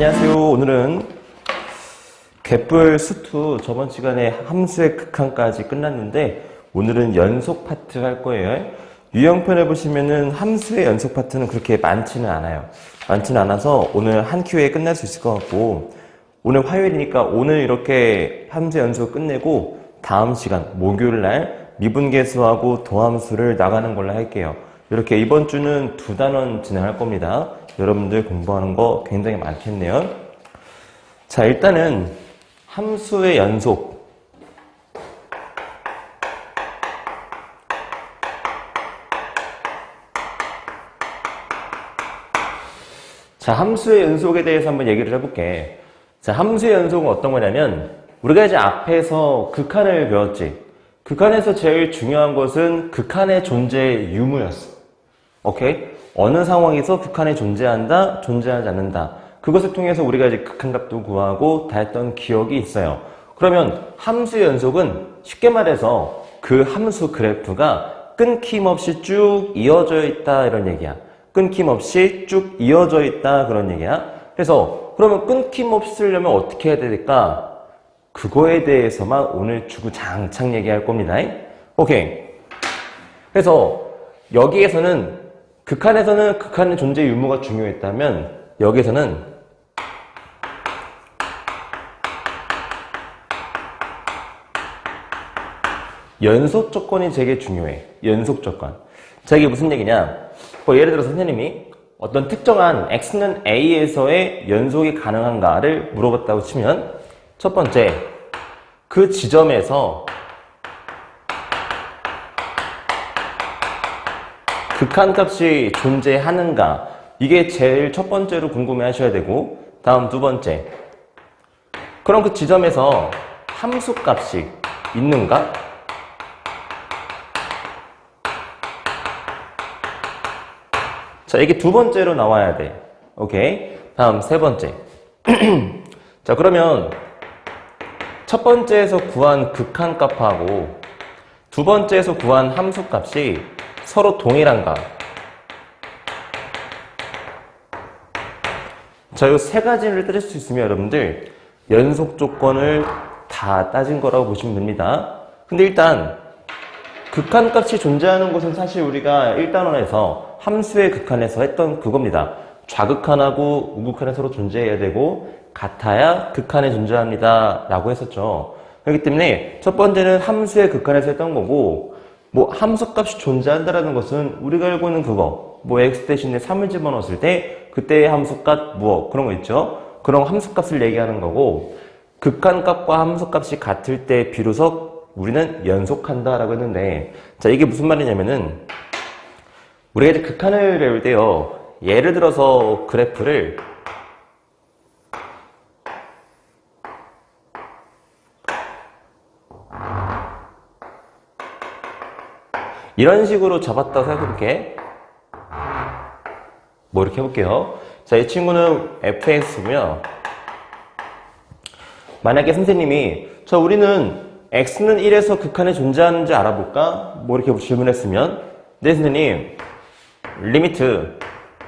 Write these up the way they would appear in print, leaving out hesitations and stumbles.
안녕하세요. 오늘은 개뿔 수투 저번 시간에 함수의 극한까지 끝났는데 오늘은 연속 파트 할 거예요. 유형편에 보시면은 함수의 연속 파트는 그렇게 많지는 않아요. 많지는 않아서 오늘 한 큐에 끝날 수 있을 것 같고, 오늘 화요일이니까 오늘 이렇게 함수 연속 끝내고 다음 시간 목요일 날 미분계수하고 도함수를 나가는 걸로 할게요. 이렇게 이번 주는 2단원 진행할 겁니다. 여러분들 공부하는 거 굉장히 많겠네요. 자, 일단은 함수의 연속. 자, 함수의 연속에 대해서 한번 얘기를 해볼게. 자, 함수의 연속은 어떤 거냐면, 우리가 이제 앞에서 극한을 배웠지. 극한에서 제일 중요한 것은 극한의 존재의 유무였어. 오케이? 어느 상황에서 극한이 존재한다, 존재하지 않는다. 그것을 통해서 우리가 이제 극한값도 구하고 다 했던 기억이 있어요. 그러면 함수의 연속은 쉽게 말해서 그 함수 그래프가 끊김없이 쭉 이어져 있다, 이런 얘기야. 끊김없이 쭉 이어져 있다, 그런 얘기야. 그래서 그러면 끊김없이 쓰려면 어떻게 해야 될까? 그거에 대해서만 오늘 주구장창 얘기할 겁니다. 오케이. 그래서 여기에서는 극한에서는 극한의 존재 유무가 중요했다면 여기에서는 연속 조건이 되게 중요해. 연속 조건. 자, 이게 무슨 얘기냐? 뭐 예를 들어서 선생님이 어떤 특정한 x는 a에서의 연속이 가능한가를 물어봤다고 치면, 첫 번째, 그 지점에서 극한값이 존재하는가, 이게 제일 첫 번째로 궁금해 하셔야 되고, 다음 두 번째, 그럼 그 지점에서 함수값이 있는가? 자, 이게 두 번째로 나와야 돼. 오케이? 다음 세 번째. 자, 그러면 첫 번째에서 구한 극한값하고 두 번째에서 구한 함수값이 서로 동일한가? 자, 이 세 가지를 따질 수 있으면 여러분들 연속 조건을 다 따진 거라고 보시면 됩니다. 근데 일단 극한값이 존재하는 것은 사실 우리가 1단원에서 함수의 극한에서 했던 그겁니다. 좌극한하고 우극한에 서로 존재해야 되고 같아야 극한에 존재합니다 라고 했었죠. 그렇기 때문에 첫 번째는 함수의 극한에서 했던 거고, 뭐 함수값이 존재한다라는 것은 우리가 알고 있는 그거, 뭐 x 대신에 3을 집어넣었을 때 그때의 함수값 무엇, 그런 거 있죠. 그런 함수값을 얘기하는 거고, 극한값과 함수값이 같을 때 비로소 우리는 연속한다라고 했는데, 자, 이게 무슨 말이냐면은 우리가 이제 극한을 배울 때요, 예를 들어서 그래프를 이런 식으로 잡았다고 생각해볼게. 뭐 이렇게 해볼게요. 자, 이 친구는 fx고요. 만약에 선생님이 우리는 x는 1에서 극한에 존재하는지 알아볼까? 뭐 이렇게 질문했으면, 네 선생님, 리미트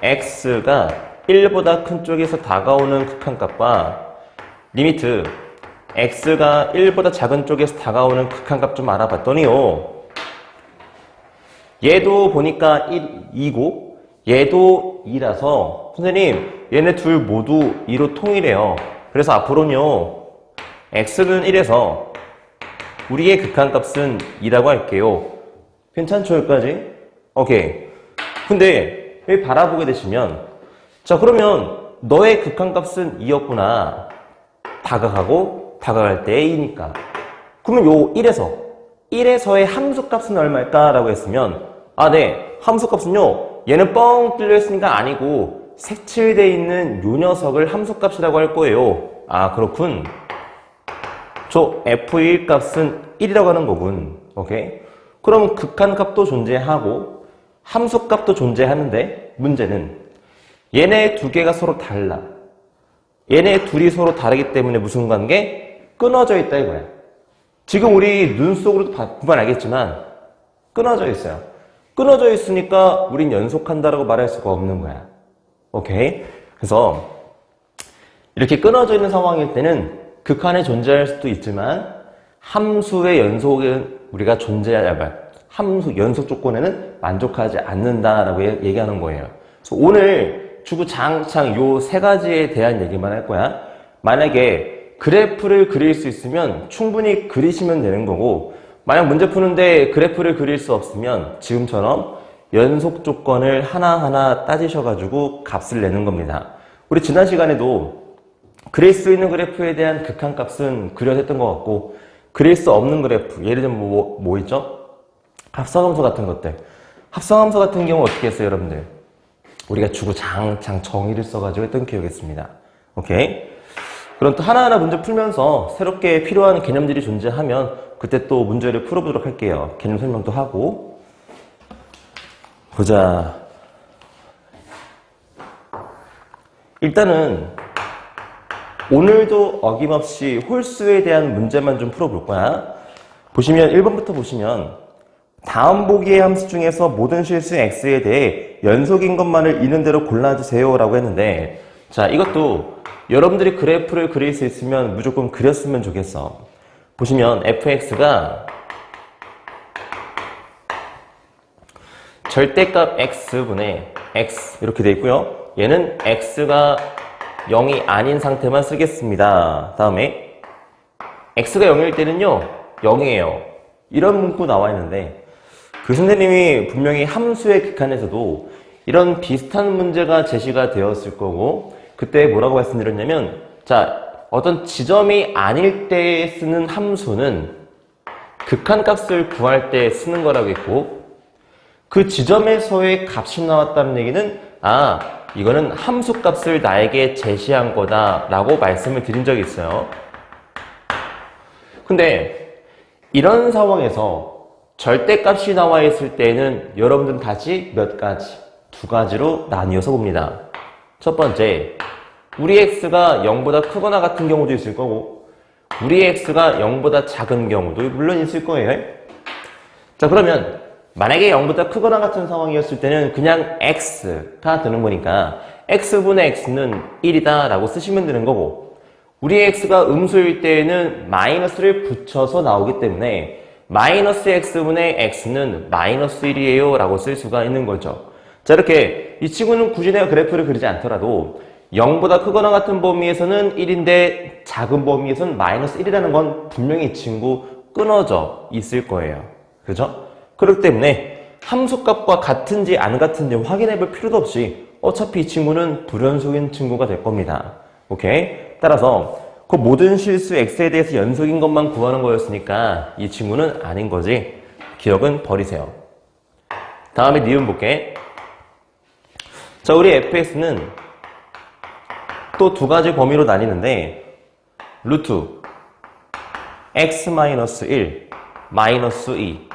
x가 1보다 큰 쪽에서 다가오는 극한값과 리미트 x가 1보다 작은 쪽에서 다가오는 극한값 좀 알아봤더니요, 얘도 보니까 2고 얘도 2라서 선생님, 얘네 둘 모두 2로 통일해요. 그래서 앞으로는요, x는 1에서 우리의 극한값은 2라고 할게요. 괜찮죠, 여기까지? 오케이. 근데 여기 바라보게 되시면, 자, 그러면 너의 극한값은 2였구나. 다가가고 다가갈 때 a니까. 그러면 요 1에서의 함수값은 얼마일까? 라고 했으면, 아, 네, 함수값은요, 얘는 뻥 뚫려 있으니까 아니고 색칠되어 있는 요 녀석을 함수값이라고 할 거예요. 아, 그렇군. 저 f1 값은 1이라고 하는 거군. 오케이? 그럼 극한값도 존재하고 함수값도 존재하는데, 문제는 얘네 두 개가 서로 달라. 얘네 둘이 서로 다르기 때문에 무슨 관계? 끊어져 있다 이거야. 지금 우리 눈 속으로도 보면 알겠지만 끊어져 있어요. 끊어져 있으니까 우린 연속한다라고 말할 수가 없는 거야. 오케이? 그래서 이렇게 끊어져 있는 상황일 때는 극한에 존재할 수도 있지만 함수의 연속은 우리가 함수 연속 조건에는 만족하지 않는다라고 얘기하는 거예요. 그래서 오늘 주구장창 요 세 가지에 대한 얘기만 할 거야. 만약에 그래프를 그릴 수 있으면 충분히 그리시면 되는 거고, 만약 문제 푸는데 그래프를 그릴 수 없으면 지금처럼 연속 조건을 하나하나 따지셔가지고 값을 내는 겁니다. 우리 지난 시간에도 그릴 수 있는 그래프에 대한 극한값은 그려야 했던 것 같고, 그릴 수 없는 그래프, 예를 들면 뭐 있죠? 합성함수 같은 것들. 합성함수 같은 경우 어떻게 했어요, 여러분들? 우리가 주구장창 정의를 써가지고 했던 기억이 있습니다. 오케이? 그럼 또 하나하나 문제 풀면서 새롭게 필요한 개념들이 존재하면 그때 또 문제를 풀어보도록 할게요. 개념 설명도 하고. 보자. 일단은 오늘도 어김없이 홀수에 대한 문제만 좀 풀어볼 거야. 보시면 1번부터 보시면 다음 보기의 함수 중에서 모든 실수 x에 대해 연속인 것만을 있는 대로 골라주세요 라고 했는데, 자, 이것도 여러분들이 그래프를 그릴 수 있으면 무조건 그렸으면 좋겠어. 보시면 fx가 절대값 x분의 x 이렇게 돼 있고요. 얘는 x가 0이 아닌 상태만 쓰겠습니다. 다음에 x가 0일 때는요 0이에요. 이런 문구 나와 있는데, 그 선생님이 분명히 함수의 극한에서도 이런 비슷한 문제가 제시가 되었을 거고, 그때 뭐라고 말씀드렸냐면, 자, 어떤 지점이 아닐 때 쓰는 함수는 극한값을 구할 때 쓰는 거라고 했고, 그 지점에서의 값이 나왔다는 얘기는 이거는 함수값을 나에게 제시한 거다 라고 말씀을 드린 적이 있어요. 근데 이런 상황에서 절대값이 나와 있을 때는 여러분들은 다시 몇 가지? 두 가지로 나뉘어서 봅니다. 첫 번째, 우리 x가 0보다 크거나 같은 경우도 있을 거고, 우리 x가 0보다 작은 경우도 물론 있을 거예요. 자, 그러면 만약에 0보다 크거나 같은 상황이었을 때는 그냥 x가 되는 거니까 x분의 x는 1이다 라고 쓰시면 되는 거고, 우리 x가 음수일 때에는 마이너스를 붙여서 나오기 때문에 마이너스 x분의 x는 마이너스 1이에요 라고 쓸 수가 있는 거죠. 자, 이렇게 이 친구는 굳이 내가 그래프를 그리지 않더라도 0보다 크거나 같은 범위에서는 1인데 작은 범위에서는 마이너스 1이라는 건 분명히 이 친구 끊어져 있을 거예요. 그죠? 그렇기 때문에 함수값과 같은지 안 같은지 확인해 볼 필요도 없이 어차피 이 친구는 불연속인 친구가 될 겁니다. 오케이? 따라서 그 모든 실수 x에 대해서 연속인 것만 구하는 거였으니까 이 친구는 아닌 거지. 기억은 버리세요. 다음에 니은 볼게. 자, 우리 fx는 또 두 가지 범위로 나뉘는데, 루트 x-1 마이너스 2,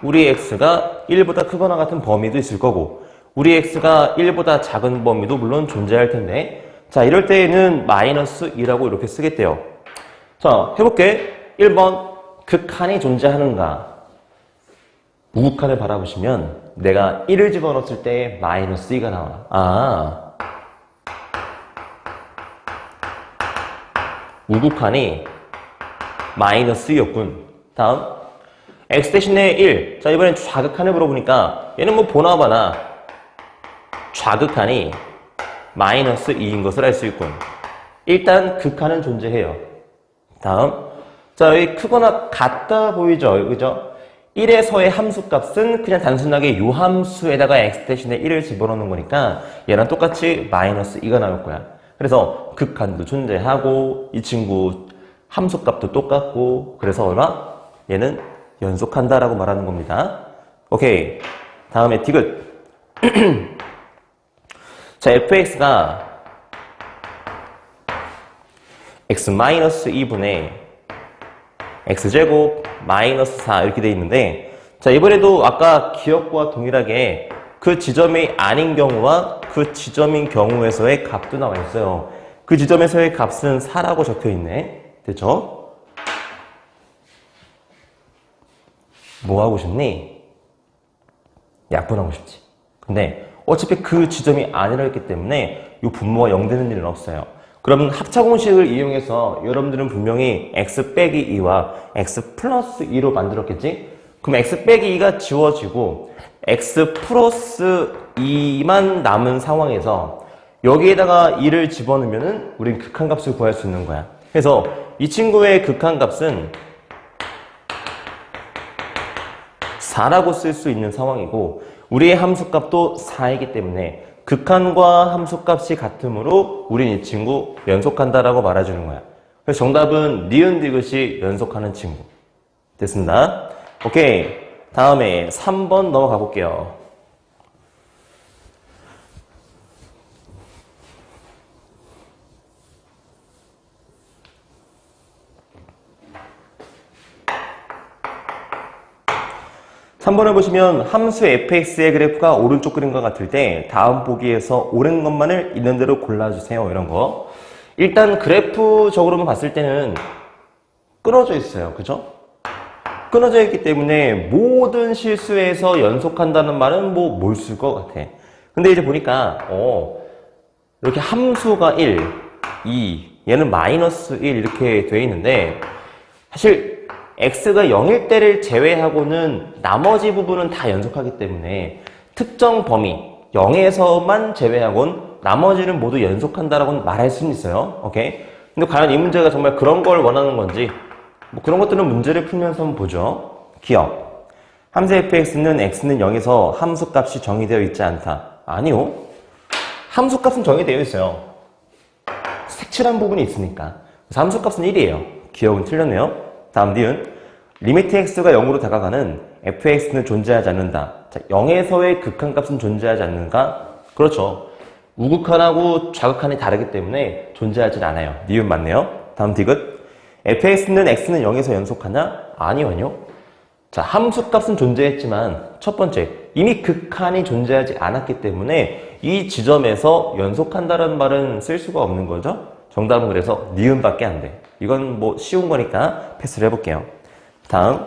우리 x가 1보다 크거나 같은 범위도 있을 거고, 우리 x가 1보다 작은 범위도 물론 존재할 텐데, 자, 이럴 때에는 마이너스 2라고 이렇게 쓰겠대요. 자, 해볼게. 1번, 극한이 존재하는가? 우극한을 바라보시면 내가 1을 집어넣었을 때 마이너스 2가 나와. 우극한이 마이너스 2였군. 다음, x 대신에 1. 자, 이번엔 좌극한을 물어보니까 얘는 뭐 보나마나 좌극한이 마이너스 2인 것을 알 수 있군. 일단 극한은 존재해요. 다음, 자, 여기 크거나 같다 보이죠? 그죠? 1에서의 함수값은 그냥 단순하게 요 함수에다가 x 대신에 1을 집어넣는 거니까 얘랑 똑같이 마이너스 2가 나올 거야. 그래서 극한도 존재하고 이 친구 함수값도 똑같고, 그래서 얼마? 얘는 연속한다라고 말하는 겁니다. 오케이. 다음에 디귿. 자, fx가 x-2분의 x제곱 마이너스 4 이렇게 돼 있는데, 자, 이번에도 아까 기억과 동일하게 그 지점이 아닌 경우와 그 지점인 경우에서의 값도 나와 있어요. 그 지점에서의 값은 4라고 적혀 있네. 됐죠? 뭐 하고 싶니? 약분하고 싶지. 근데 어차피 그 지점이 아니라 했기 때문에 이 분모가 0 되는 일은 없어요. 그럼 합차공식을 이용해서 여러분들은 분명히 x 빼기 2와 x 플러스 2로 만들었겠지? 그럼 x 빼기 2가 지워지고 x 플러스 2만 남은 상황에서 여기에다가 2를 집어넣으면 우린 극한값을 구할 수 있는 거야. 그래서 이 친구의 극한값은 4라고 쓸 수 있는 상황이고 우리의 함수값도 4이기 때문에 극한과 함수값이 같으므로 우린 이 친구 연속한다라고 말해주는 거야. 그래서 정답은 니은 디귿이 연속하는 친구. 됐습니다. 오케이. 다음에 3번 넘어가 볼게요. 삼 번을 보시면 함수 fx의 그래프가 오른쪽 그림과 같을 때 다음 보기에서 옳은 것만을 있는 대로 골라주세요. 이런 거. 일단 그래프적으로만 봤을 때는 끊어져 있어요. 그죠? 끊어져 있기 때문에 모든 실수에서 연속한다는 말은 뭐 뭘 쓸 것 같아. 근데 이제 보니까 이렇게 함수가 1, 2, 얘는 마이너스 1 이렇게 돼 있는데 사실 x가 0일 때를 제외하고는 나머지 부분은 다 연속하기 때문에 특정 범위 0에서만 제외하고는 나머지는 모두 연속한다라고 말할 수는 있어요. 오케이? 근데 과연 이 문제가 정말 그런 걸 원하는 건지 뭐 그런 것들은 문제를 풀면서 한번 보죠. 기억. 함수 fx는 x는 0에서 함수값이 정의되어 있지 않다. 아니요. 함수값은 정의되어 있어요. 색칠한 부분이 있으니까. 그래서 함수값은 1이에요. 기억은 틀렸네요. 다음 니은. 리미트 x가 0으로 다가가는 fx는 존재하지 않는다. 자, 0에서의 극한값은 존재하지 않는가? 그렇죠. 우극한하고 좌극한이 다르기 때문에 존재하지 않아요. 니은 맞네요. 다음 디귿. fx는 x는 0에서 연속하냐? 아니요. 자, 함수값은 존재했지만 첫 번째, 이미 극한이 존재하지 않았기 때문에 이 지점에서 연속한다는 말은 쓸 수가 없는 거죠. 정답은 그래서 니은밖에 안 돼. 이건 뭐 쉬운 거니까 패스를 해볼게요. 다음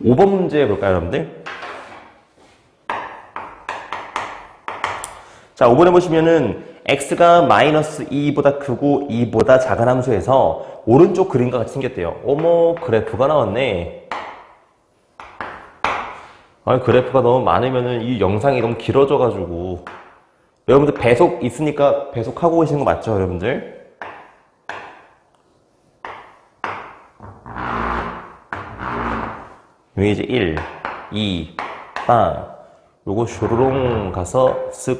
5번 문제 볼까요, 여러분들? 자, 5번에 보시면은 x가 마이너스 2보다 크고 2보다 작은 함수에서 오른쪽 그림과 같이 생겼대요. 어머, 그래프가 나왔네. 아니, 그래프가 너무 많으면은 이 영상이 너무 길어져가지고 여러분들 배속 있으니까 배속하고 계시는 거 맞죠, 여러분들? 여기 이제 1, 2, 빵. 요거 쇼로롱 가서 쓱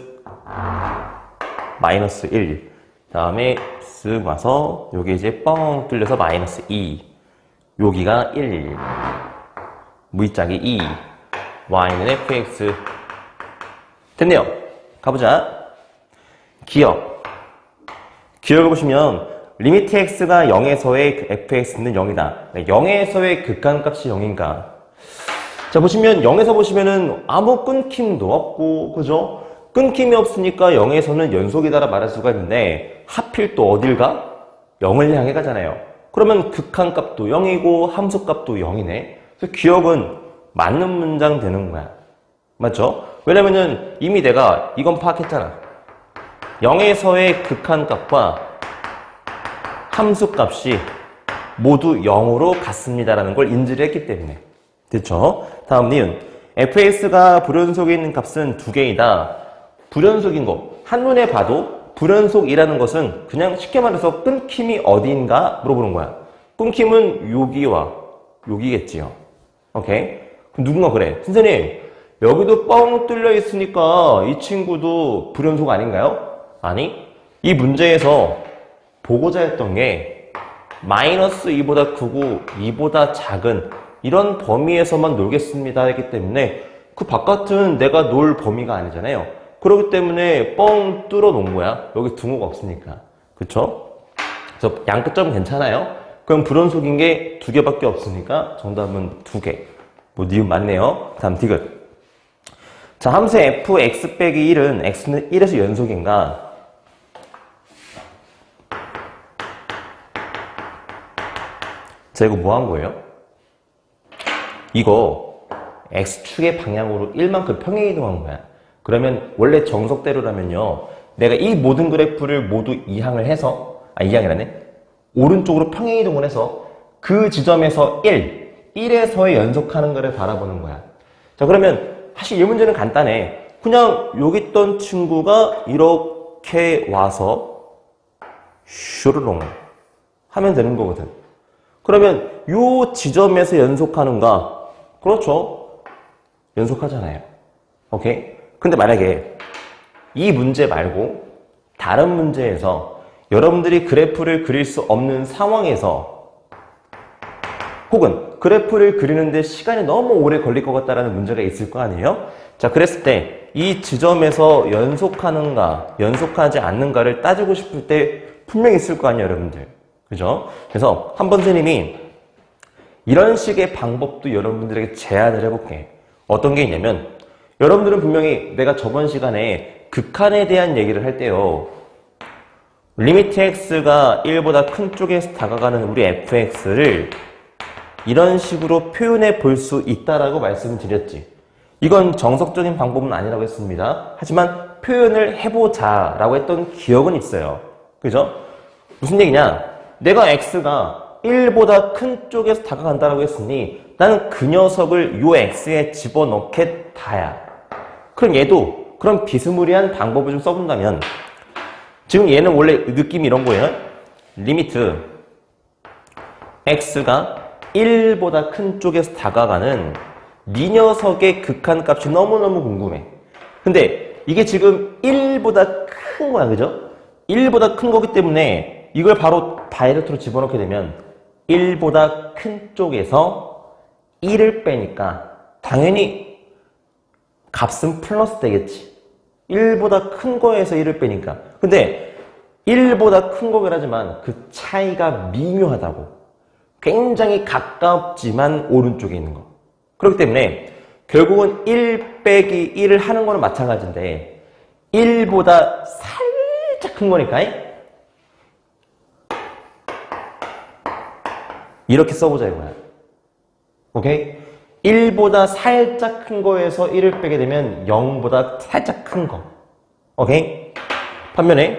마이너스 1. 다음에 쓱 와서 여기 이제 뻥 뚫려서 마이너스 2. 여기가 1. V짝이 2. Y는 fx. 됐네요. 가보자. 기억. 기억을 보시면 리미트 x가 0에서의 fx는 0이다. 0에서의 극한값이 0인가? 자, 보시면 0에서 보시면은 아무 끊김도 없고, 그죠? 끊김이 없으니까 0에서는 연속이다라 말할 수가 있는데 하필 또 어딜 가? 0을 향해 가잖아요. 그러면 극한값도 0이고 함수값도 0이네. 그래서 기억은 맞는 문장 되는 거야. 맞죠? 왜냐면은 이미 내가 이건 파악했잖아. 0에서의 극한값과 함수값이 모두 0으로 같습니다라는 걸 인지를 했기 때문에. 됐죠? 다음 니은. fx가 불연속에 있는 값은 2개이다. 불연속인 거. 한눈에 봐도 불연속이라는 것은 그냥 쉽게 말해서 끊김이 어디인가 물어보는 거야. 끊김은 여기와 여기겠지요. 오케이? 그럼 누군가 그래. 선생님, 여기도 뻥 뚫려 있으니까 이 친구도 불연속 아닌가요? 아니, 이 문제에서 보고자 했던 게 마이너스 2보다 크고 2보다 작은 이런 범위에서만 놀겠습니다 했기 때문에 그 바깥은 내가 놀 범위가 아니잖아요. 그렇기 때문에 뻥 뚫어 놓은 거야. 여기 등호가 없으니까. 그쵸? 그래서 양끝점은 괜찮아요. 그럼 불연속인 게 2개밖에 없으니까 정답은 2개. 뭐 니은 맞네요. 다음 디귿. 자, 함수 fx 빼기 1은 x는 1에서 연속인가? 자, 이거 뭐 한 거예요? 이거 x축의 방향으로 1만큼 평행 이동한 거야. 그러면 원래 정석대로라면요. 내가 이 모든 그래프를 모두 이항을 해서, 이항이라네. 오른쪽으로 평행이동을 해서 그 지점에서 1에서의 연속하는 거를 바라보는 거야. 자, 그러면 사실 이 문제는 간단해. 그냥 여기 있던 친구가 이렇게 와서 슈르롱 하면 되는 거거든. 그러면 요 지점에서 연속하는가? 그렇죠. 연속하잖아요. 오케이? 근데 만약에 이 문제 말고 다른 문제에서 여러분들이 그래프를 그릴 수 없는 상황에서 혹은 그래프를 그리는데 시간이 너무 오래 걸릴 것 같다라는 문제가 있을 거 아니에요? 자, 그랬을 때 이 지점에서 연속하는가, 연속하지 않는가를 따지고 싶을 때 분명히 있을 거 아니에요, 여러분들. 그죠? 그래서 한번 선생님이 이런 식의 방법도 여러분들에게 제안을 해볼게. 어떤 게 있냐면 여러분들은 분명히 내가 저번 시간에 극한에 대한 얘기를 할 때요. 리미트 x가 1보다 큰 쪽에서 다가가는 우리 fx를 이런 식으로 표현해 볼 수 있다라고 말씀을 드렸지. 이건 정석적인 방법은 아니라고 했습니다. 하지만 표현을 해보자 라고 했던 기억은 있어요. 그죠? 무슨 얘기냐? 내가 x가 1보다 큰 쪽에서 다가간다라고 했으니 나는 그 녀석을 요 x에 집어넣겠다야. 그럼 얘도 그런 비스무리한 방법을 좀 써본다면 지금 얘는 원래 느낌이 이런 거예요. 리미트 x가 1보다 큰 쪽에서 다가가는 이 녀석의 극한값이 너무너무 궁금해. 근데 이게 지금 1보다 큰 거야. 그죠? 1보다 큰 거기 때문에 이걸 바로 다이렉트로 집어넣게 되면 1보다 큰 쪽에서 1을 빼니까 당연히 값은 플러스 되겠지. 1보다 큰 거에서 1을 빼니까. 근데 1보다 큰 거긴 하지만 그 차이가 미묘하다고. 굉장히 가깝지만 오른쪽에 있는 거. 그렇기 때문에 결국은 1 빼기 1을 하는 거는 마찬가지인데 1보다 살짝 큰 거니까 이렇게 써보자 이거야. 오케이? 1보다 살짝 큰 거에서 1을 빼게 되면 0보다 살짝 큰 거. 오케이? 반면에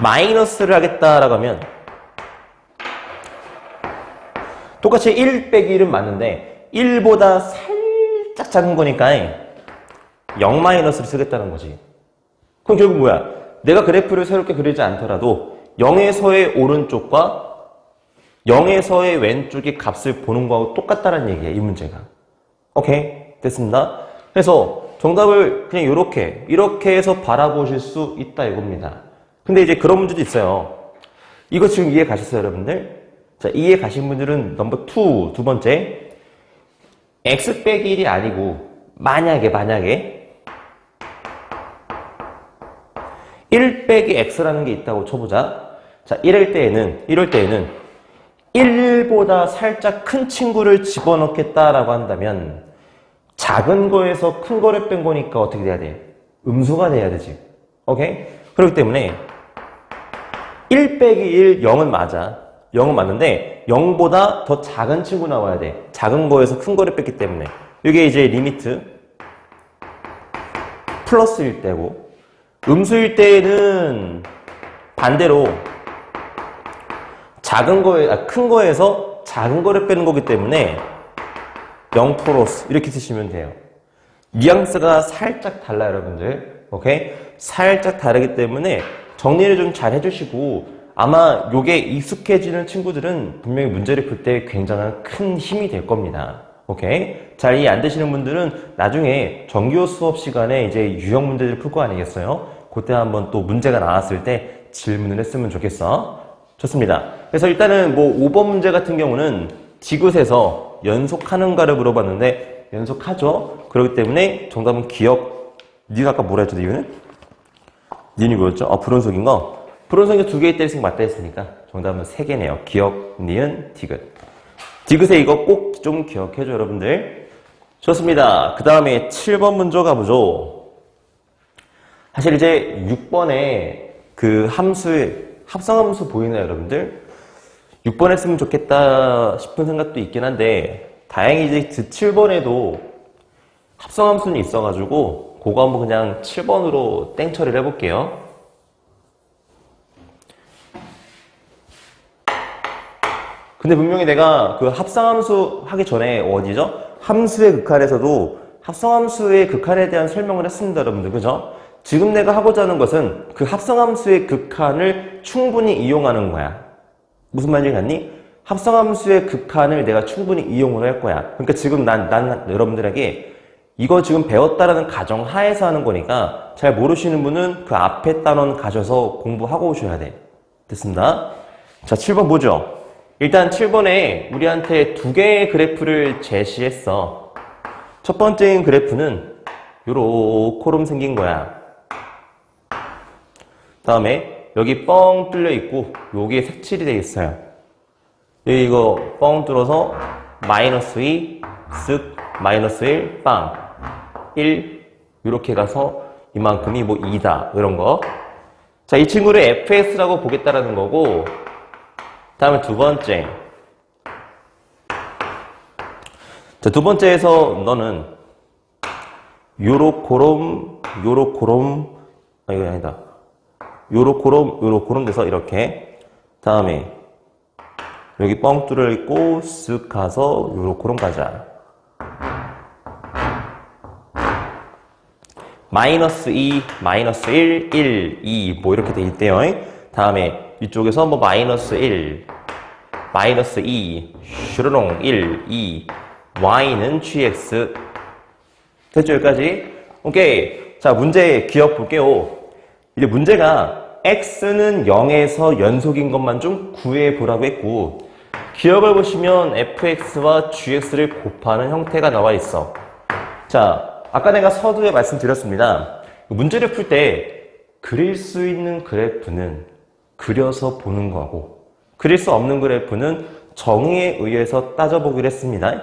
마이너스를 하겠다라고 하면 똑같이 1 빼기 1은 맞는데 1보다 살짝 작은 거니까 0 마이너스를 쓰겠다는 거지. 그럼 결국 뭐야? 내가 그래프를 새롭게 그리지 않더라도 0에서의 오른쪽과 0에서의 왼쪽의 값을 보는 거하고 똑같다는 얘기야, 이 문제가. 오케이? 됐습니다. 그래서 정답을 그냥 이렇게 해서 바라보실 수 있다 이겁니다. 근데 이제 그런 문제도 있어요. 이거 지금 이해 가셨어요, 여러분들? 자, 이해 가신 분들은 넘버 2, 두 번째. x 빼기 1이 아니고 만약에 1 빼기 x라는 게 있다고 쳐보자. 자, 이럴 때에는 1보다 살짝 큰 친구를 집어넣겠다라고 한다면 작은 거에서 큰 거를 뺀 거니까 어떻게 돼야 돼? 음수가 돼야 되지. 오케이? 그렇기 때문에 1 빼기 1, 0은 맞아. 0은 맞는데 0보다 더 작은 친구 나와야 돼. 작은 거에서 큰 거를 뺐기 때문에. 이게 이제 리미트 플러스일 때고 음수일 때는 반대로 큰 거에서 작은 거를 빼는 거기 때문에 0 플러스 이렇게 쓰시면 돼요. 뉘앙스가 살짝 달라요, 여러분들. 오케이? 살짝 다르기 때문에 정리를 좀 잘 해주시고 아마 요게 익숙해지는 친구들은 분명히 문제를 풀 때 굉장한 큰 힘이 될 겁니다. 오케이? 잘 이해 안 되시는 분들은 나중에 정규 수업 시간에 이제 유형 문제를 풀 거 아니겠어요? 그때 한번 또 문제가 나왔을 때 질문을 했으면 좋겠어. 좋습니다. 그래서 일단은 뭐 5번 문제 같은 경우는 지그에서 연속하는가를 물어봤는데 연속하죠? 그렇기 때문에 정답은 기억. 니가 아까 뭐라 했죠, 이유는? 니은이 뭐였죠? 불원속인가? 불원속이 2개 있다 했으니까 맞다 했으니까 정답은 3개네요. 기억, 니은, 디귿. 디귿에 이거 꼭 좀 기억해줘, 여러분들. 좋습니다. 그 다음에 7번 문제 가보죠. 사실 이제 6번에 그 합성함수 보이나요, 여러분들? 6번 했으면 좋겠다 싶은 생각도 있긴 한데 다행히 이제 7번에도 합성함수는 있어가지고 그거 한번 그냥 7번으로 땡 처리를 해볼게요. 근데 분명히 내가 그 합성함수 하기 전에 어디죠? 함수의 극한에서도 합성함수의 극한에 대한 설명을 했습니다, 여러분들. 그죠? 지금 내가 하고자 하는 것은 그 합성함수의 극한을 충분히 이용하는 거야. 무슨 말인지 알겠니? 합성함수의 극한을 내가 충분히 이용을 할 거야. 그러니까 지금 난 여러분들에게 이거 지금 배웠다라는 가정 하에서 하는 거니까 잘 모르시는 분은 그 앞에 단원 가셔서 공부하고 오셔야 돼. 됐습니다. 자, 7번 보죠. 일단 7번에 우리한테 두 개의 그래프를 제시했어. 첫 번째인 그래프는 요렇게럼 생긴 거야. 다음에 여기 뻥 뚫려 있고 여기에 색칠이 되어 있어요. 여기 이거 뻥 뚫어서 마이너스 2, 쓱, 마이너스 1, 빵, 1 이렇게 가서 이만큼이 뭐 2다 이런 거. 자, 이 친구를 fx라고 보겠다라는 거고, 다음에 두 번째. 자, 두 번째에서 너는 요렇게럼 이거 아니다. 요렇게럼 돼서 이렇게. 다음에 여기 뻥 뚫려 있고 쓱 가서 요렇게럼 가자. 마이너스 2, 마이너스 1, 1, 2 뭐 이렇게 돼 있대요. 다음에 이쪽에서 뭐 마이너스 1, 마이너스 2, 슈르롱 1, 2, y는 gx. 됐죠, 여기까지? 오케이. 자, 문제 기억 볼게요. 이제 문제가 x는 0에서 연속인 것만 좀 구해보라고 했고, 기억을 보시면 fx와 gx를 곱하는 형태가 나와 있어. 자, 아까 내가 서두에 말씀드렸습니다. 문제를 풀 때 그릴 수 있는 그래프는 그려서 보는 거고, 그릴 수 없는 그래프는 정의에 의해서 따져보기로 했습니다.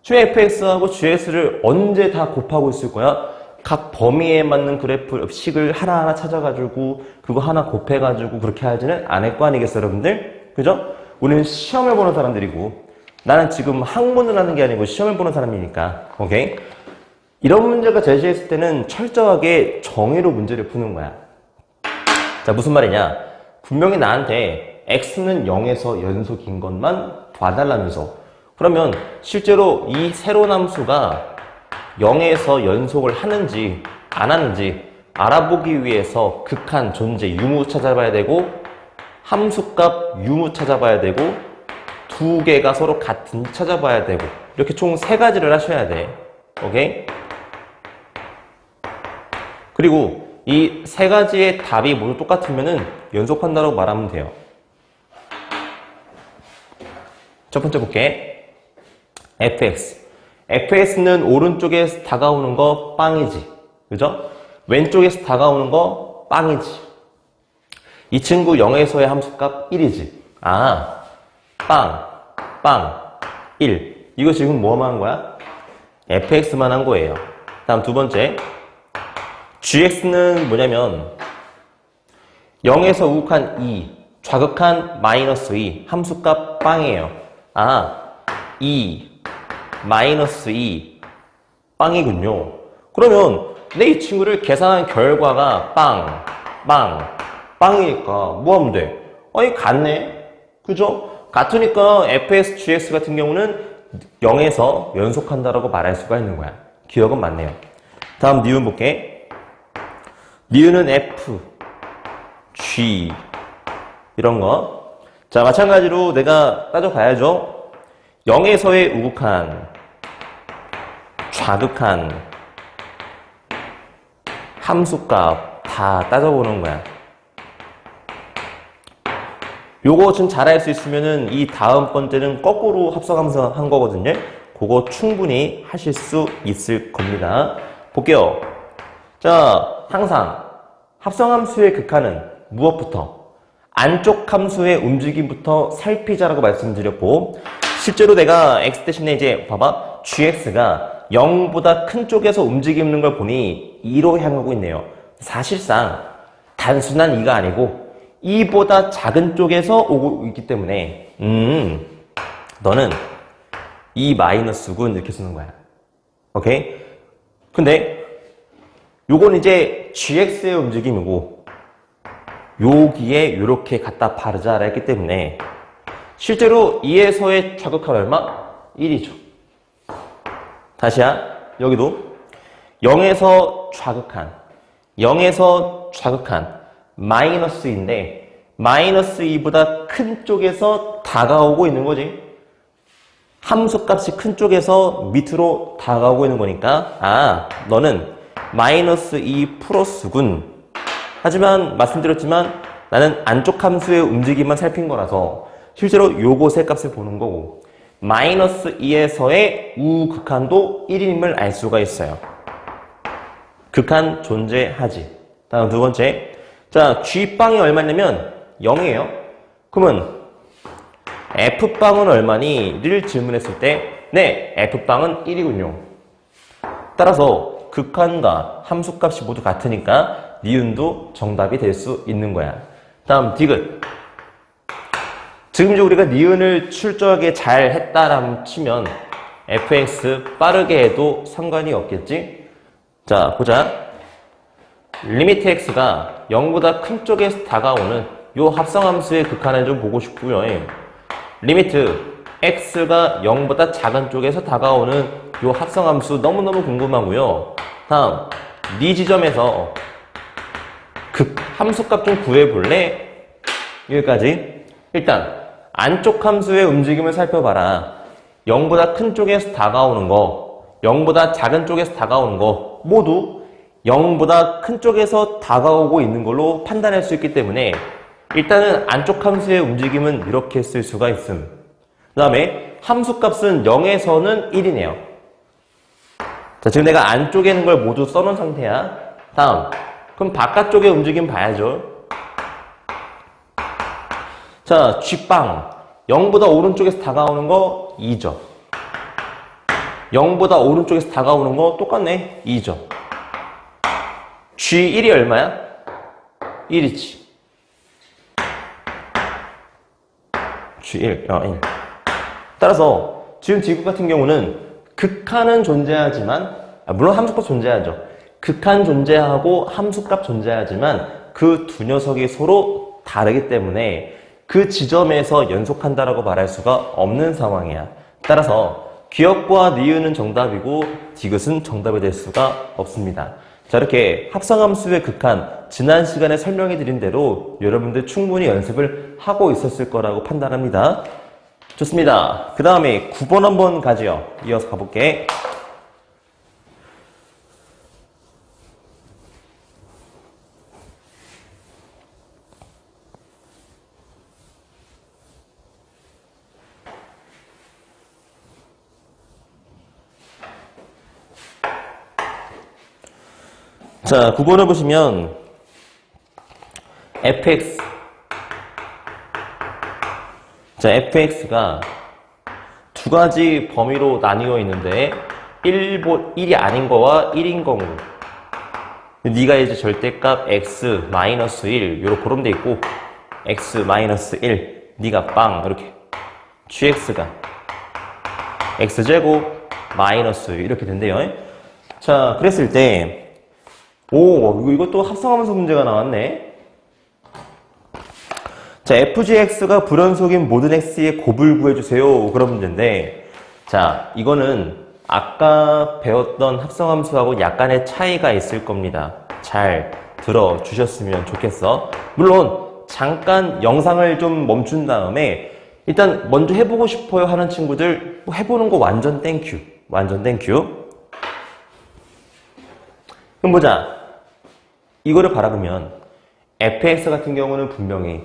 fx하고 gx를 언제 다 곱하고 있을 거야? 각 범위에 맞는 그래프 식을 하나하나 찾아가지고 그거 하나 곱해가지고 그렇게 하지는 않을 거 아니겠어요, 여러분들? 그죠? 우리는 시험을 보는 사람들이고, 나는 지금 학문을 하는 게 아니고 시험을 보는 사람이니까. 오케이? 이런 문제가 제시했을 때는 철저하게 정의로 문제를 푸는 거야. 자, 무슨 말이냐? 분명히 나한테 x는 0에서 연속인 것만 봐달라면서. 그러면 실제로 이 새로운 함수가 0에서 연속을 하는지 안 하는지 알아보기 위해서 극한, 존재, 유무 찾아봐야 되고, 함수값 유무 찾아봐야 되고, 두 개가 서로 같은지 찾아봐야 되고, 이렇게 총 세 가지를 하셔야 돼. 오케이? 그리고 이 세 가지의 답이 모두 똑같으면은 연속한다고 말하면 돼요. 첫 번째 볼게. fx. fx는 오른쪽에서 다가오는 거 빵이지. 그죠? 왼쪽에서 다가오는 거 빵이지. 이 친구 0에서의 함수값 1이지. 아, 빵, 1. 이거 지금 뭐만 한 거야? fx만 한 거예요. 다음 두 번째. gx는 뭐냐면 0에서 우극한 2, 좌극한 마이너스 2, 함수값 빵이에요. 아, 2, 마이너스 2, 빵이군요. 그러면 내 이 친구를 계산한 결과가 빵이니까 뭐 하면 돼? 아니, 같네? 그죠? 같으니까 fx, gx 같은 경우는 0에서 연속한다라고 말할 수가 있는 거야. 기억은 맞네요. 다음 니은 볼게. 니은은 f, g 이런 거. 자, 마찬가지로 내가 따져봐야죠. 0에서의 우극한, 좌극한 함수값 다 따져보는 거야. 요거 좀 잘할 수 있으면은 이 다음 번째는 거꾸로 합성함수 한 거거든요. 그거 충분히 하실 수 있을 겁니다. 볼게요. 자, 항상 합성함수의 극한은 무엇부터? 안쪽 함수의 움직임부터 살피자라고 말씀드렸고, 실제로 내가 x 대신에 이제 봐봐, gx가 0보다 큰 쪽에서 움직이는 걸 보니 2로 향하고 있네요. 사실상 단순한 2가 아니고 2보다 작은 쪽에서 오고 있기 때문에 너는 2 마이너스 9 이렇게 쓰는 거야. 오케이? 근데 요건 이제 gx의 움직임이고 여기에 이렇게 갖다 바르자라 했기 때문에 실제로 2에서의 좌극한 얼마? 1이죠. 다시야. 여기도 0에서 좌극한 마이너스인데 마이너스 2보다 큰 쪽에서 다가오고 있는 거지. 함수값이 큰 쪽에서 밑으로 다가오고 있는 거니까 너는 마이너스 2 플러스군. 하지만 말씀드렸지만 나는 안쪽 함수의 움직임만 살핀 거라서 실제로 요것의 값을 보는 거고 마이너스 2에서의 우극한도 1인임을 알 수가 있어요. 극한 존재하지. 다음 두 번째. 자, G빵이 얼마냐면 0이에요. 그러면 F빵은 얼마니? 를 질문했을 때 네, F빵은 1이군요. 따라서 극한과 함수값이 모두 같으니까 니은도 정답이 될 수 있는 거야. 다음 디귿. 지금 이제 우리가 니은을 출저하게 잘 했다라고 치면 fx 빠르게 해도 상관이 없겠지? 자, 보자. 리미트 x가 0보다 큰 쪽에서 다가오는 요 합성함수의 극한을 좀 보고 싶고요. 리미트 x가 0보다 작은 쪽에서 다가오는 요 합성함수 너무너무 궁금하고요. 다음, 네 지점에서 함수값 좀 구해볼래? 여기까지. 일단 안쪽 함수의 움직임을 살펴봐라. 0보다 큰 쪽에서 다가오는 거, 0보다 작은 쪽에서 다가오는 거 모두 0보다 큰 쪽에서 다가오고 있는 걸로 판단할 수 있기 때문에 일단은 안쪽 함수의 움직임은 이렇게 쓸 수가 있음. 그 다음에 함수값은 0에서는 1이네요. 자, 지금 내가 안쪽에 있는 걸 모두 써놓은 상태야. 다음, 그럼 바깥쪽의 움직임 봐야죠. 자, G빵 0보다 오른쪽에서 다가오는 거 2죠. 0보다 오른쪽에서 다가오는 거 똑같네. 2죠. G1이 얼마야? 1이지. G1, 1. 따라서 지금 지구 같은 경우는 극한은 존재하지만 물론 함수값 존재하죠. 극한 존재하고 함수값 존재하지만 그 두 녀석이 서로 다르기 때문에 그 지점에서 연속한다라고 말할 수가 없는 상황이야. 따라서 기역과 니은은 정답이고 디귿은 정답이 될 수가 없습니다. 자, 이렇게 합성함수의 극한 지난 시간에 설명해 드린 대로 여러분들 충분히 연습을 하고 있었을 거라고 판단합니다. 좋습니다. 그 다음에 9번 한번 가지요. 이어서 가볼게. 자, 9번을 보시면 fx. 자, fx가 두 가지 범위로 나뉘어 있는데 1이 아닌 거와 1인 경우 네가 이제 절대값 x-1 요렇게 그럼 돼 있고 x-1 네가 빵 이렇게 gx가 x제곱 마이너스 이렇게 된대요. 자, 그랬을 때 이것도 합성하면서 문제가 나왔네. 자, fgx가 불연속인 모든 x의 곱을 구해주세요. 그런 문제인데, 자, 이거는 아까 배웠던 합성함수하고 약간의 차이가 있을 겁니다. 잘 들어주셨으면 좋겠어. 물론 잠깐 영상을 좀 멈춘 다음에 일단 먼저 해보고 싶어요 하는 친구들 해보는 거 완전 땡큐. 완전 땡큐. 그럼 보자. 이거를 바라보면 fx 같은 경우는 분명히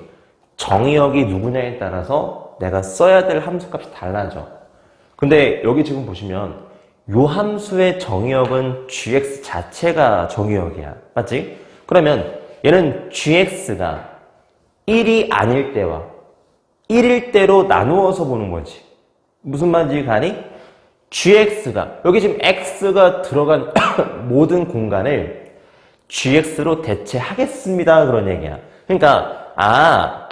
정의역이 누구냐에 따라서 내가 써야 될 함수값이 달라져. 근데 여기 지금 보시면 요 함수의 정의역은 gx 자체가 정의역이야. 맞지? 그러면 얘는 gx가 1이 아닐 때와 1일 때로 나누어서 보는 거지. 무슨 말인지 가니? gx가 여기 지금 x가 들어간 모든 공간을 gx로 대체하겠습니다. 그런 얘기야. 그러니까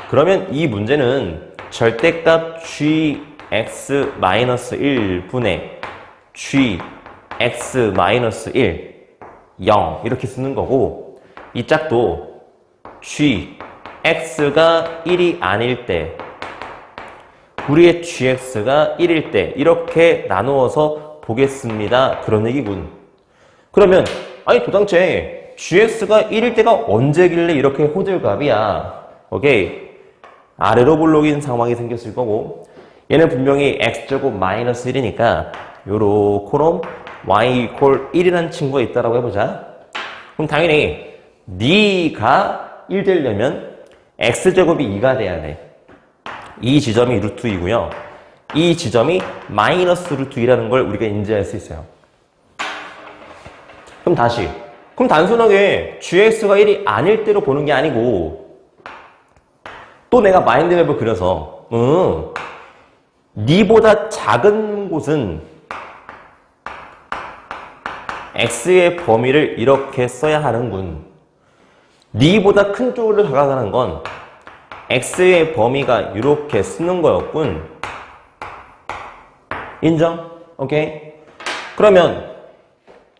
그러면 이 문제는 절대값 gx-1분의 g x 마이너스 1, 0 이렇게 쓰는 거고 이 짝도 g, x가 1이 아닐 때 우리의 gx가 1일 때 이렇게 나누어서 보겠습니다. 그런 얘기군. 그러면 아니 도대체 gx가 1일 때가 언제길래 이렇게 호들갑이야. 오케이. 아래로 볼록인 상황이 생겼을 거고 얘는 분명히 x제곱 마이너스 1이니까 요렇게럼 y 이퀄 1이라는 친구가 있다라고 해보자. 그럼 당연히 네가 1 되려면 x제곱이 2가 돼야 돼. 이 지점이 루트 2고요. 이 지점이 마이너스 루트 2라는 걸 우리가 인지할 수 있어요. 그럼 다시. 그럼 단순하게 gx가 1이 아닐 때로 보는 게 아니고 또 내가 마인드맵을 그려서 니보다 작은 곳은 x의 범위를 이렇게 써야 하는군. 니보다 큰 쪽으로 다가가는 건 x의 범위가 이렇게 쓰는 거였군. 인정? 오케이? 그러면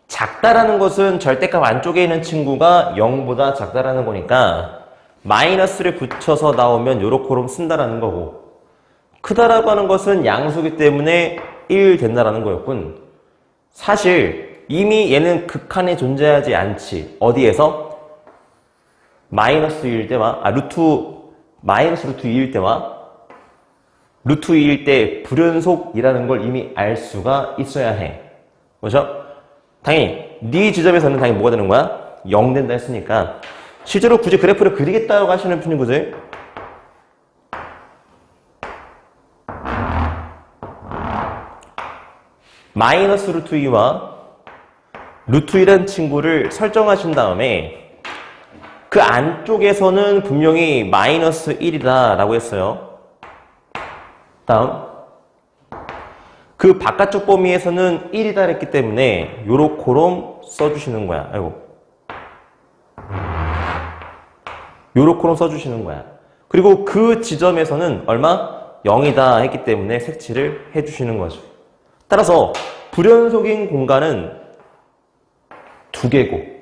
작다라는 것은 절대값 안쪽에 있는 친구가 0보다 작다라는 거니까 마이너스를 붙여서 나오면 요렇게로 쓴다라는 거고 크다라고 하는 것은 양수기 때문에 1 된다라는 거였군. 사실 이미 얘는 극한에 존재하지 않지. 어디에서? 마이너스 2일 때와 마이너스 루트 2일 때와 루트 2일 때 불연속이라는 걸 이미 알 수가 있어야 해. 그렇죠? 당연히 네 지점에서는 당연히 뭐가 되는 거야? 0 된다 했으니까 실제로 굳이 그래프를 그리겠다고 하시는 분이거든. 마이너스 루트 2와 루트 2라는 친구를 설정하신 다음에 그 안쪽에서는 분명히 마이너스 1이다 라고 했어요. 다음 그 바깥쪽 범위에서는 1이다 했기 때문에 요렇게롬 써주시는 거야. 아이고. 요렇게롬 써주시는 거야. 그리고 그 지점에서는 얼마? 0이다 했기 때문에 색칠을 해주시는 거죠. 따라서 불연속인 공간은 2개고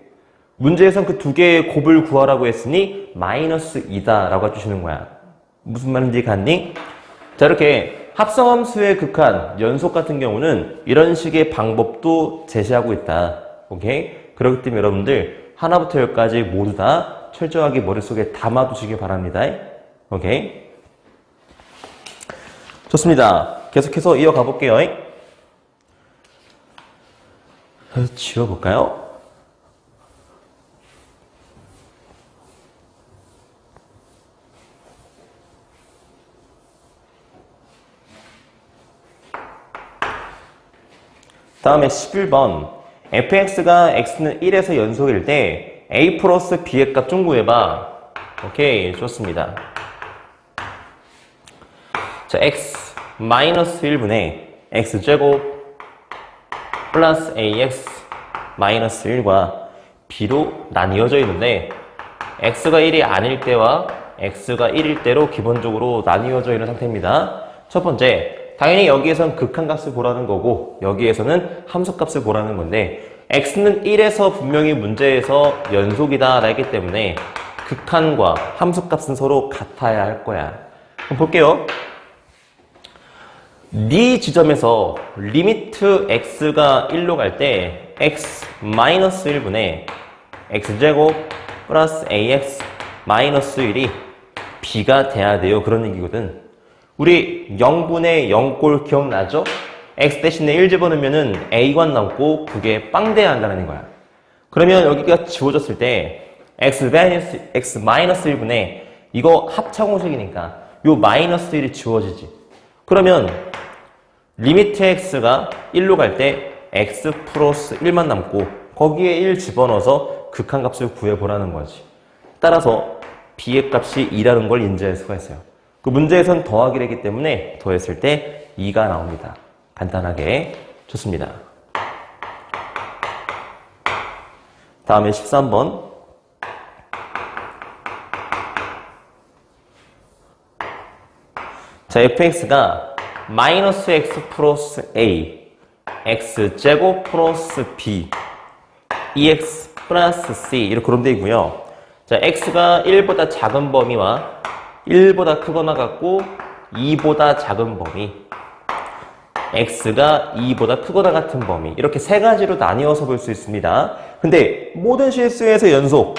문제에선 그 2개의 곱을 구하라고 했으니 마이너스 2다 라고 해주시는 거야. 무슨 말인지 갔니? 자, 이렇게 합성함수의 극한, 연속 같은 경우는 이런 식의 방법도 제시하고 있다. 오케이? 그렇기 때문에 여러분들 하나부터 열까지 모두 다 철저하게 머릿속에 담아두시기 바랍니다. 오케이? 좋습니다. 계속해서 이어가 볼게요. 지워볼까요? 다음에 11번 fx가 x는 1에서 연속일 때 a 플러스 b의 값 좀 구해봐. 오케이, 좋습니다. 자, x 마이너스 1분의 x제곱 플러스 ax 마이너스 1과 b로 나뉘어져 있는데 x가 1이 아닐 때와 x가 1일 때로 기본적으로 나뉘어져 있는 상태입니다. 첫 번째, 당연히 여기에선 극한값을 보라는 거고 여기에서는 함수값을 보라는 건데 x는 1에서 분명히 문제에서 연속이다 라기 때문에 극한과 함수값은 서로 같아야 할 거야. 그럼 볼게요. 네 지점에서 리미트 x가 1로 갈 때 x 마이너스 1분의 x제곱 플러스 ax 마이너스 1이 b가 돼야 돼요. 그런 얘기거든. 우리 0분의 0꼴 기억나죠? x 대신에 1 집어넣으면은 a관 남고 그게 빵 돼야 한다는 거야. 그러면 여기가 지워졌을 때 x 마이너스 1분의 이거 합차공식이니까 요 마이너스 1이 지워지지. 그러면 리미트 x가 1로 갈 때 x 플러스 1만 남고 거기에 1 집어넣어서 극한값을 구해보라는 거지. 따라서 b의 값이 2라는 걸 인지할 수가 있어요. 그 문제에선 더하기이기 때문에 더했을 때 2가 나옵니다. 간단하게. 좋습니다. 다음에 13번. 자, fx가 마이너스 x 플러스 a x제곱 플러스 b 2x 플러스 c 이렇게 그럼 되고요. 자, x가 1보다 작은 범위와 1보다 크거나 같고 2보다 작은 범위, x가 2보다 크거나 같은 범위 이렇게 세 가지로 나뉘어서 볼 수 있습니다. 근데 모든 실수에서 연속,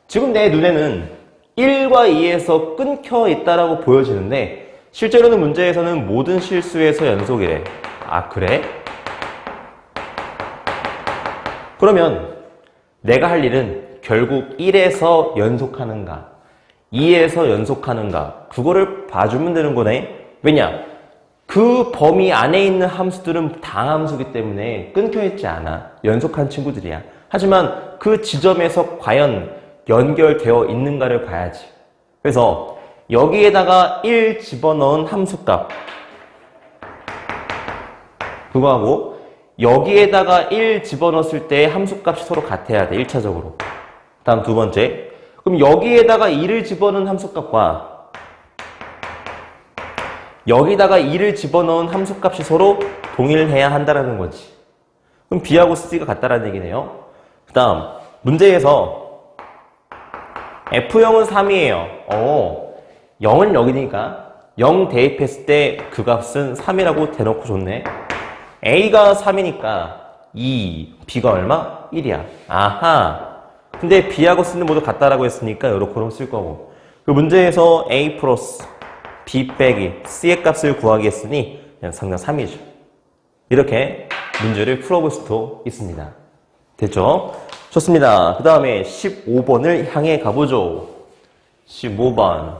지금 내 눈에는 1과 2에서 끊겨 있다라고 보여지는데 실제로는 문제에서는 모든 실수에서 연속이래. 아, 그래? 그러면 내가 할 일은 결국 1에서 연속하는가 2에서 연속하는가 그거를 봐주면 되는 거네. 왜냐? 그 범위 안에 있는 함수들은 다함수이기 때문에 끊겨있지 않아. 연속한 친구들이야. 하지만 그 지점에서 과연 연결되어 있는가를 봐야지. 그래서 여기에다가 1 집어넣은 함수값 그거하고 여기에다가 1 집어넣었을 때 함수값이 서로 같아야 돼. 1차적으로. 다음 두 번째. 그럼 여기에다가 2를 집어넣은 함수값과 여기다가 2를 집어넣은 함수값이 서로 동일해야 한다는 거지. 그럼 B하고 C가 같다라는 얘기네요. 그 다음 문제에서 F0은 3이에요. 0은 여기니까 0 대입했을 때 그 값은 3이라고 대놓고 줬네. A가 3이니까 2, B가 얼마? 1이야. 아하. 근데 B하고 C는 모두 같다라고 했으니까 요렇게 쓸 거고. 그 문제에서 A 플러스 B 빼기 C의 값을 구하기 했으니 그냥 상당 3이죠. 이렇게 문제를 풀어볼 수도 있습니다. 됐죠? 좋습니다. 그 다음에 15번을 향해 가보죠. 15번.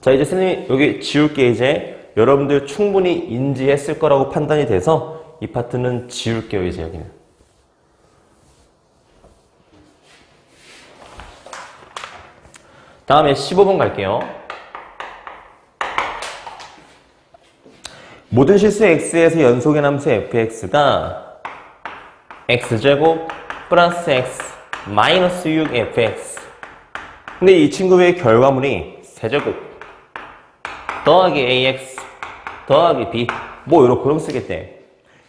자, 이제 선생님이 여기 지울게. 이제 여러분들 충분히 인지했을 거라고 판단이 돼서 이 파트는 지울게요. 이제 여기는. 다음에 15번 갈게요. 모든 실수 x에서 연속의 함수 fx가 x제곱 플러스 x 마이너스 6fx. 근데 이 친구의 결과물이 세제곱 더하기 ax 더하기 b 뭐 이렇게 그럼 쓰겠대.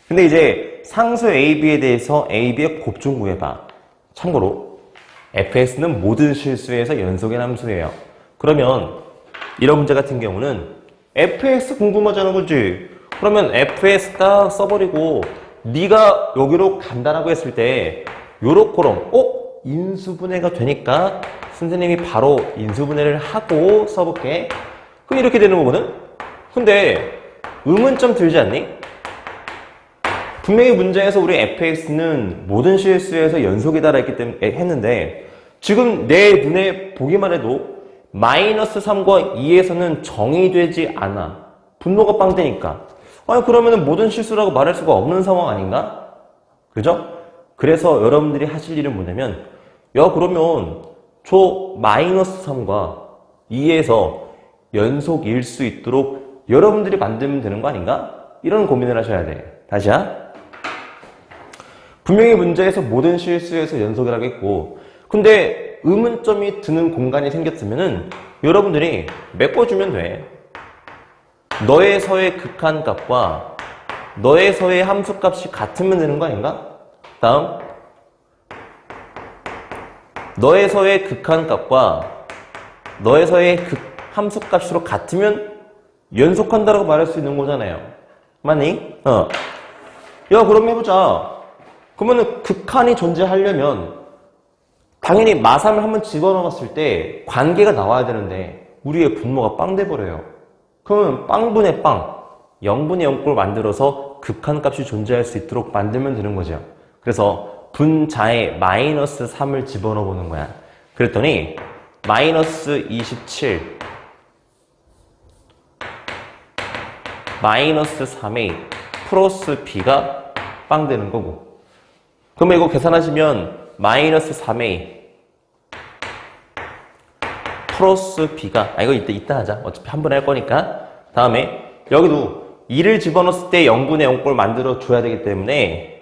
근데 이제 상수 a,b에 대해서 a,b의 곱좀 구해봐. 참고로 fx는 모든 실수에서 연속의 함수예요. 그러면 이런 문제 같은 경우는 fx 궁금하잖아, 그치? 그러면 fx 딱 써버리고 네가 여기로 간다라고 했을 때 요렇게럼 인수분해가 되니까 선생님이 바로 인수분해를 하고 써볼게. 그럼 이렇게 되는 거거든? 근데 의문점 들지 않니? 분명히 문제에서 우리 fx는 모든 실수에서 연속이다라 했기 때문에 했는데 지금 내 눈에 보기만 해도 마이너스 3과 2에서는 정의되지 않아. 분모가 빵되니까. 아니 그러면은 모든 실수라고 말할 수가 없는 상황 아닌가? 그죠? 그래서 여러분들이 하실 일은 뭐냐면 그러면 저 마이너스 3과 2에서 연속일 수 있도록 여러분들이 만들면 되는 거 아닌가? 이런 고민을 하셔야 돼. 다시야. 분명히 문제에서 모든 실수에서 연속이라고 했고 근데 의문점이 드는 공간이 생겼으면은 여러분들이 메꿔주면 돼. 너에서의 극한값과 너에서의 함수값이 같으면 되는 거 아닌가? 다음 너에서의 극한값과 너에서의 함수값으로 같으면 연속한다라고 말할 수 있는 거잖아요. 맞니? 그럼 해보자. 그러면은 극한이 존재하려면 당연히 마삼을 한번 집어넣었을 때 관계가 나와야 되는데 우리의 분모가 빵 돼버려요. 그러면 빵분의 빵, 0분의 0꼴 만들어서 극한값이 존재할 수 있도록 만들면 되는 거죠. 그래서 분자에 마이너스 3을 집어넣어 보는 거야. 그랬더니 마이너스 27 마이너스 3a 플러스 b가 빵 되는 거고 그러면 이거 계산하시면 마이너스 3a 플러스 b가 이거 이따 하자. 어차피 한 번에 할 거니까. 다음에 여기도 2를 집어넣었을 때 0분의 0꼴 만들어 줘야 되기 때문에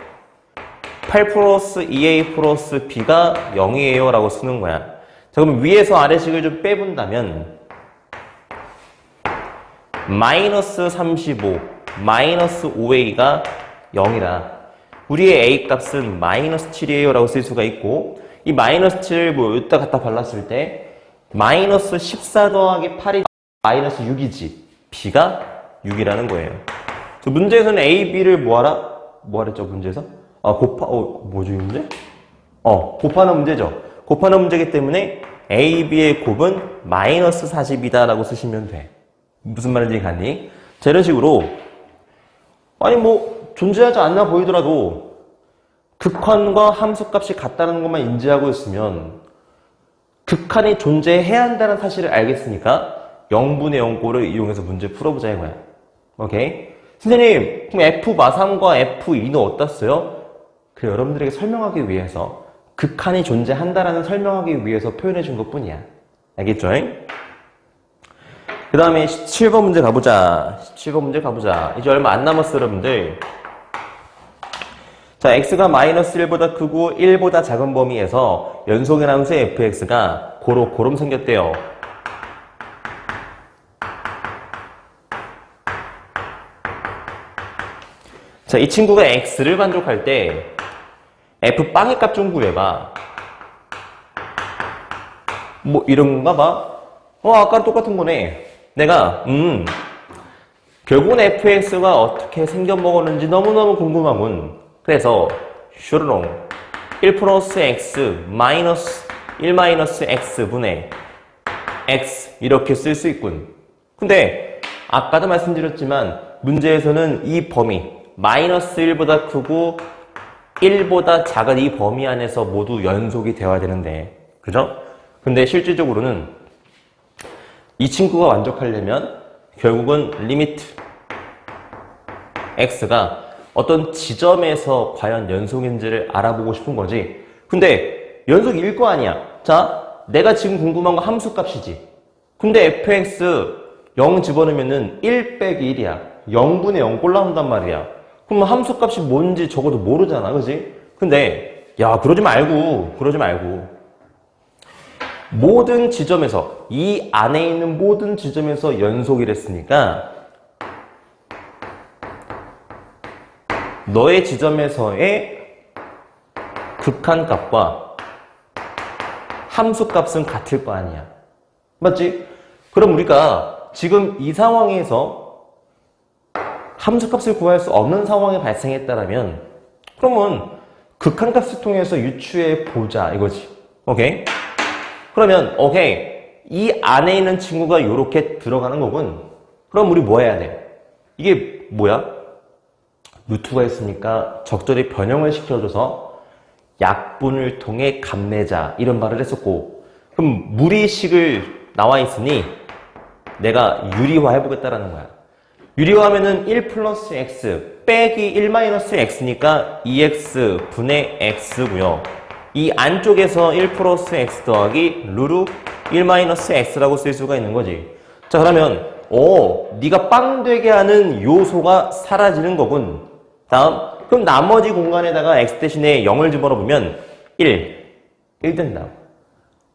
8 플러스 2a 플러스 b가 0이에요 라고 쓰는 거야. 자, 그럼 위에서 아래식을 좀 빼본다면 마이너스 35, 마이너스 5a가 0이라 우리의 a 값은 마이너스 7이에요 라고 쓸 수가 있고, 이 마이너스 7을 뭐 여기다 갖다 발랐을 때 마이너스 14 더하기 8이 마이너스 6이지 b가 6이라는 거예요. 문제에서는 a, b를 뭐하라? 뭐하랬죠 문제에서? 뭐죠 이 문제? 곱하는 문제죠. 곱하는 문제이기 때문에 a, b의 곱은 마이너스 40이다 라고 쓰시면 돼. 무슨 말인지 갔니? 자, 이런 식으로 아니 뭐 존재하지 않나 보이더라도 극한과 함수값이 같다는 것만 인지하고 있으면 극한이 존재해야 한다는 사실을 알겠으니까 0분의 0꼴을 이용해서 문제 풀어보자 이거야. 오케이? 선생님, 그럼 F 마삼과 F2는 어디다 써요? 그 여러분들에게 설명하기 위해서, 극한이 존재한다라는 설명하기 위해서 표현해 준 것 뿐이야. 알겠죠? 그 다음에 17번 문제 가보자. 17번 문제 가보자. 이제 얼마 안 남았어, 여러분들. 자, x가 마이너스 1보다 크고 1보다 작은 범위에서 연속의 함수 fx가 고름 생겼대요. 자, 이 친구가 x를 만족할 때 f빵의 값 좀 구해봐. 뭐 이런 건가 봐. 아까랑 똑같은 거네. 내가 결국은 fx가 어떻게 생겨먹었는지 너무너무 궁금하군. 그래서 슈르롱 1 플러스 x 마이너스 1 마이너스 x 분의 x 이렇게 쓸 수 있군. 근데 아까도 말씀드렸지만 문제에서는 이 범위 마이너스 1보다 크고 1보다 작은 이 범위 안에서 모두 연속이 되어야 되는데, 그죠? 근데 실질적으로는 이 친구가 만족하려면 결국은 리미트 x가 어떤 지점에서 과연 연속인지를 알아보고 싶은 거지. 근데 연속일 거 아니야. 자, 내가 지금 궁금한 거 함수값이지. 근데 fx 0 집어넣으면은 1 빼기 1이야. 0분의 0 꼴 나온단 말이야. 그럼 함수값이 뭔지 적어도 모르잖아. 그지? 근데 야, 그러지 말고 모든 지점에서, 이 안에 있는 모든 지점에서 연속이랬으니까 너의 지점에서의 극한값과 함수값은 같을 거 아니야. 맞지? 그럼 우리가 지금 이 상황에서 함수값을 구할 수 없는 상황이 발생했다라면 그러면 극한값을 통해서 유추해 보자 이거지. 오케이? 그러면 오케이, 이 안에 있는 친구가 이렇게 들어가는 거군. 그럼 우리 뭐 해야 돼? 이게 뭐야? 루트가 있으니까 적절히 변형을 시켜줘서 약분을 통해 값내자 이런 말을 했었고, 그럼 무리식을 나와 있으니 내가 유리화 해보겠다라는 거야. 유리화하면은 1 플러스 x 빼기 1 마이너스 x니까 2x 분의 x고요. 이 안쪽에서 1 플러스 x 더하기 루루 1 마이너스 x라고 쓸 수가 있는 거지. 자, 그러면 네가 빵 되게 하는 요소가 사라지는 거군. 다음, 그럼 나머지 공간에다가 x 대신에 0을 집어넣으면 1 된다.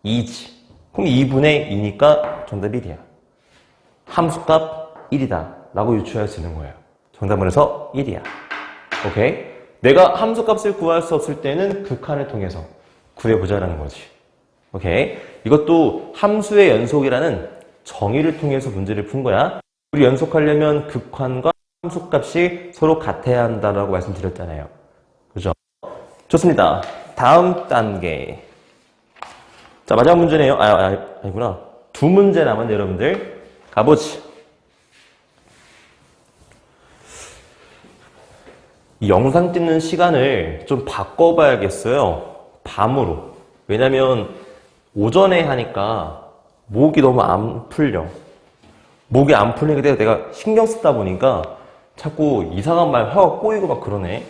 2지. 그럼 2분의 2니까 정답이 1이야. 함수값 1이다 라고 유추할 수 있는 거예요. 정답을 해서 1이야. 오케이? 내가 함수값을 구할 수 없을 때는 극한을 통해서 구해보자라는 거지. 오케이? 이것도 함수의 연속이라는 정의를 통해서 문제를 푼 거야. 우리 연속하려면 극한과 함수값이 서로 같아야 한다라고 말씀드렸잖아요. 그죠? 좋습니다. 다음 단계. 자, 마지막 문제네요. 아니구나. 두 문제 남았네, 여러분들. 가보지. 이 영상 찍는 시간을 좀 바꿔봐야겠어요. 밤으로. 왜냐면 오전에 하니까 목이 너무 안 풀려. 목이 안 풀리게 돼서 내가 신경 쓰다 보니까 자꾸 이상한 말 혀가 꼬이고 막 그러네.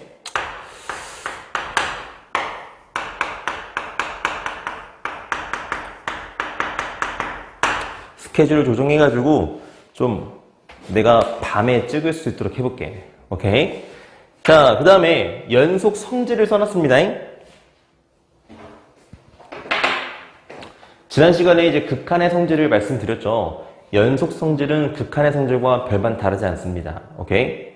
스케줄을 조정해가지고 좀 내가 밤에 찍을 수 있도록 해볼게. 오케이? 자, 그 다음에 연속 성질을 써놨습니다. 지난 시간에 이제 극한의 성질을 말씀드렸죠. 연속 성질은 극한의 성질과 별반 다르지 않습니다. 오케이?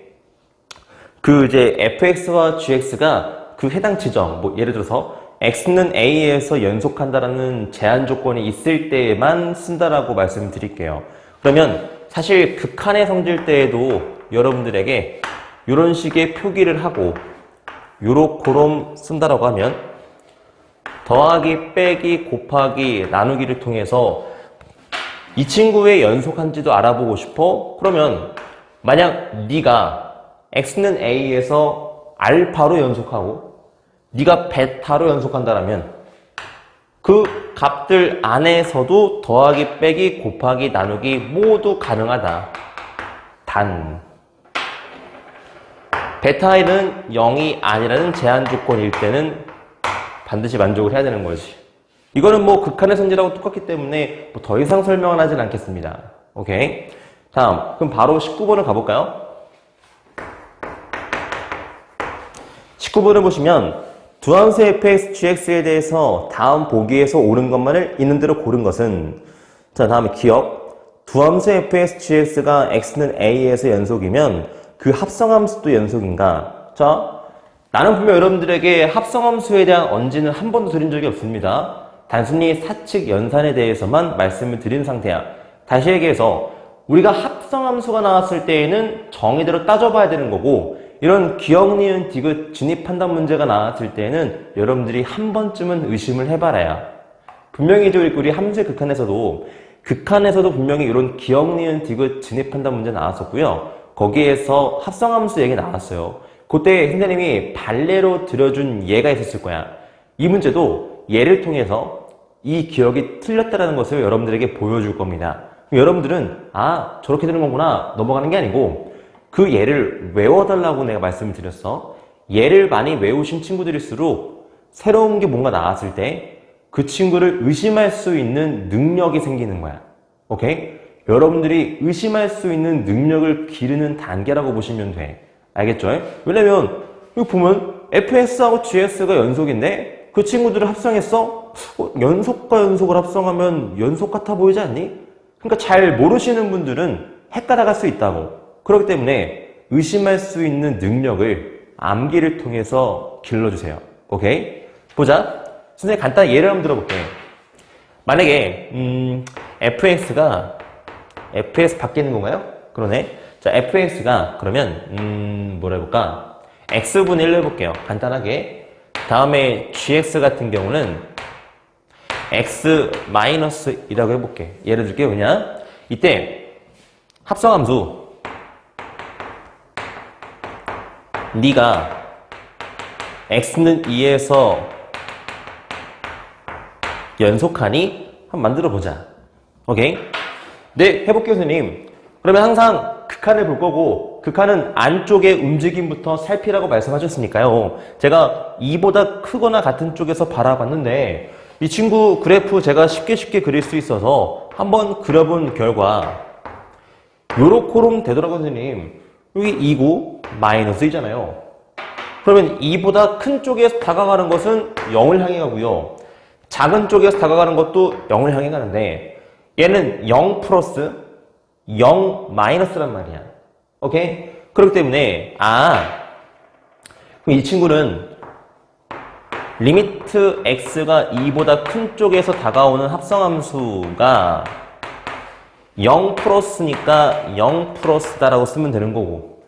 이제 fx와 gx가 그 해당 지점, 뭐 예를 들어서 x는 a에서 연속한다라는 제한 조건이 있을 때에만 쓴다라고 말씀드릴게요. 그러면 사실 극한의 성질 때에도 여러분들에게 이런 식의 표기를 하고 요렇게롬 쓴다라고 하면 더하기, 빼기, 곱하기, 나누기를 통해서 이 친구의 연속한지도 알아보고 싶어? 그러면 만약 네가 x는 a에서 알파로 연속하고 네가 베타로 연속한다라면 그 값들 안에서도 더하기, 빼기, 곱하기, 나누기 모두 가능하다. 단 베타에는 0이 아니라는 제한 조건일 때는 반드시 만족을 해야 되는 거지. 이거는 뭐 극한의 성질하고 똑같기 때문에 뭐 더 이상 설명은 하진 않겠습니다. 오케이. 다음, 그럼 바로 19번을 가볼까요? 19번을 보시면 두함수 fx, gx에 대해서 다음 보기에서 옳은 것만을 있는 대로 고른 것은, 자, 다음에 기억. 두함수 fx, gx가 x는 a에서 연속이면 그 합성함수도 연속인가? 자, 나는 분명 여러분들에게 합성함수에 대한 언지는 한 번도 드린 적이 없습니다. 단순히 사칙 연산에 대해서만 말씀을 드린 상태야. 다시 얘기해서 우리가 합성함수가 나왔을 때에는 정의대로 따져봐야 되는 거고, 이런 기억, 니은, 디귿, 진입 판단 문제가 나왔을 때에는 여러분들이 한 번쯤은 의심을 해봐라야. 분명히 우리 함수의 극한에서도 분명히 이런 기억, 니은, 디귿, 진입 판단 문제 나왔었고요. 거기에서 합성함수 얘기 나왔어요. 그때 선생님이 발레로 들여준 예가 있었을 거야. 이 문제도 예를 통해서 이 기억이 틀렸다는 것을 여러분들에게 보여줄 겁니다. 여러분들은 아, 저렇게 되는 거구나 넘어가는 게 아니고 그 예를 외워달라고 내가 말씀을 드렸어. 예를 많이 외우신 친구들일수록 새로운 게 뭔가 나왔을 때 그 친구를 의심할 수 있는 능력이 생기는 거야. 오케이? 여러분들이 의심할 수 있는 능력을 기르는 단계라고 보시면 돼. 알겠죠? 왜냐면 여기 보면 fx하고 gx가 연속인데 그 친구들을 합성했어? 연속과 연속을 합성하면 연속 같아 보이지 않니? 그러니까 잘 모르시는 분들은 헷갈아갈 수 있다고. 그렇기 때문에 의심할 수 있는 능력을 암기를 통해서 길러주세요. 오케이? 보자. 선생님 간단히 예를 한번 들어볼게. 만약에 fx가 fx 바뀌는 건가요? 그러네. 자, fx가 그러면 뭐라 해볼까? x분의 1로 해볼게요. 간단하게. 다음에 gx 같은 경우는 x-1이라고 해볼게. 예를 들게요. 그냥 이때 합성함수 네가 x는 2에서 연속하니? 한번 만들어보자. 오케이? 네, 해볼게요, 선생님. 그러면 항상 극한을 볼 거고 극한은 안쪽의 움직임부터 살피라고 말씀하셨으니까요. 제가 2보다 크거나 같은 쪽에서 바라봤는데 이 친구 그래프 제가 쉽게 그릴 수 있어서 한번 그려본 결과 요렇게롬 되더라고요, 선생님. 여기 2고 마이너스 2잖아요. 그러면 2보다 큰 쪽에서 다가가는 것은 0을 향해 가고요. 작은 쪽에서 다가가는 것도 0을 향해 가는데 얘는 0 플러스 0 마이너스란 말이야. 오케이? 그렇기 때문에 그럼 이 친구는 리미트 x가 2보다 큰 쪽에서 다가오는 합성함수가 0 플러스니까 0 플러스다라고 쓰면 되는 거고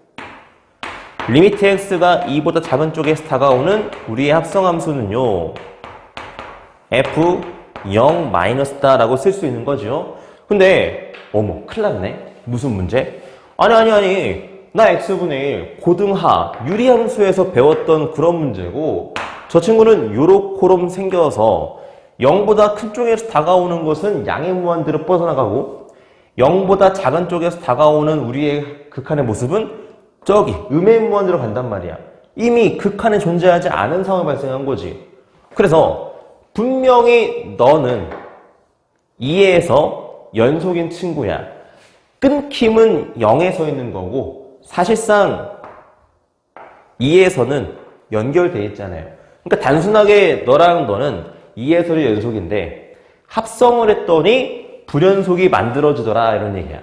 리미트 x가 2보다 작은 쪽에서 다가오는 우리의 합성함수는요 f 0 마이너스다라고 쓸 수 있는 거죠. 근데 어머 큰일 났네. 무슨 문제? 아니 나 x분의 1 고등하 유리함수에서 배웠던 그런 문제고 저 친구는 요렇게롬 생겨서 0보다 큰 쪽에서 다가오는 것은 양의 무한대로 뻗어나가고 0보다 작은 쪽에서 다가오는 우리의 극한의 모습은 저기 음의 무한대로 간단 말이야. 이미 극한에 존재하지 않은 상황이 발생한 거지. 그래서 분명히 너는 2에서 연속인 친구야. 끊김은 0에 서 있는 거고 사실상 2에서는 연결돼 있잖아요. 그러니까 단순하게 너랑 너는 2에서의 연속인데 합성을 했더니 불연속이 만들어지더라 이런 얘기야.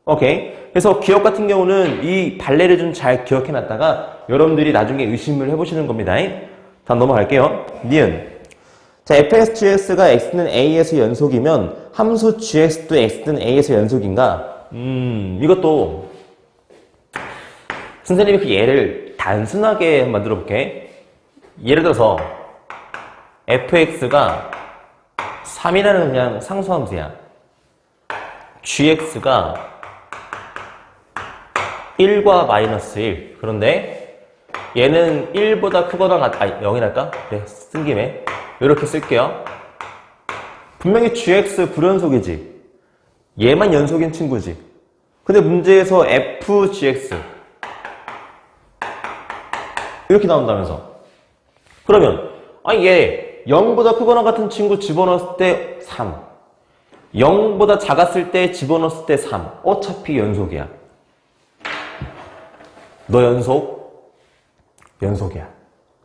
오케이. 그래서 기억 같은 경우는 이 발레를 좀 잘 기억해놨다가 여러분들이 나중에 의심을 해보시는 겁니다. 다음 넘어갈게요. 니은. 자, fxgx가 x는 a에서 연속이면 함수 gx도 x는 a에서 연속인가? 이것도 선생님이 그 예를 단순하게 만들어 볼게. 예를 들어서 fx가 3이라는 그냥 상수함수야. gx가 1과 마이너스 1. 그런데 얘는 1보다 크거나 같, 0이랄까? 그래, 쓴 김에 이렇게 쓸게요. 분명히 gx 불연속이지. 얘만 연속인 친구지. 근데 문제에서 fgx 이렇게 나온다면서. 그러면 얘 0보다 크거나 같은 친구 집어넣었을 때 3. 0보다 작았을 때 집어넣었을 때 3. 어차피 연속이야. 너 연속? 연속이야.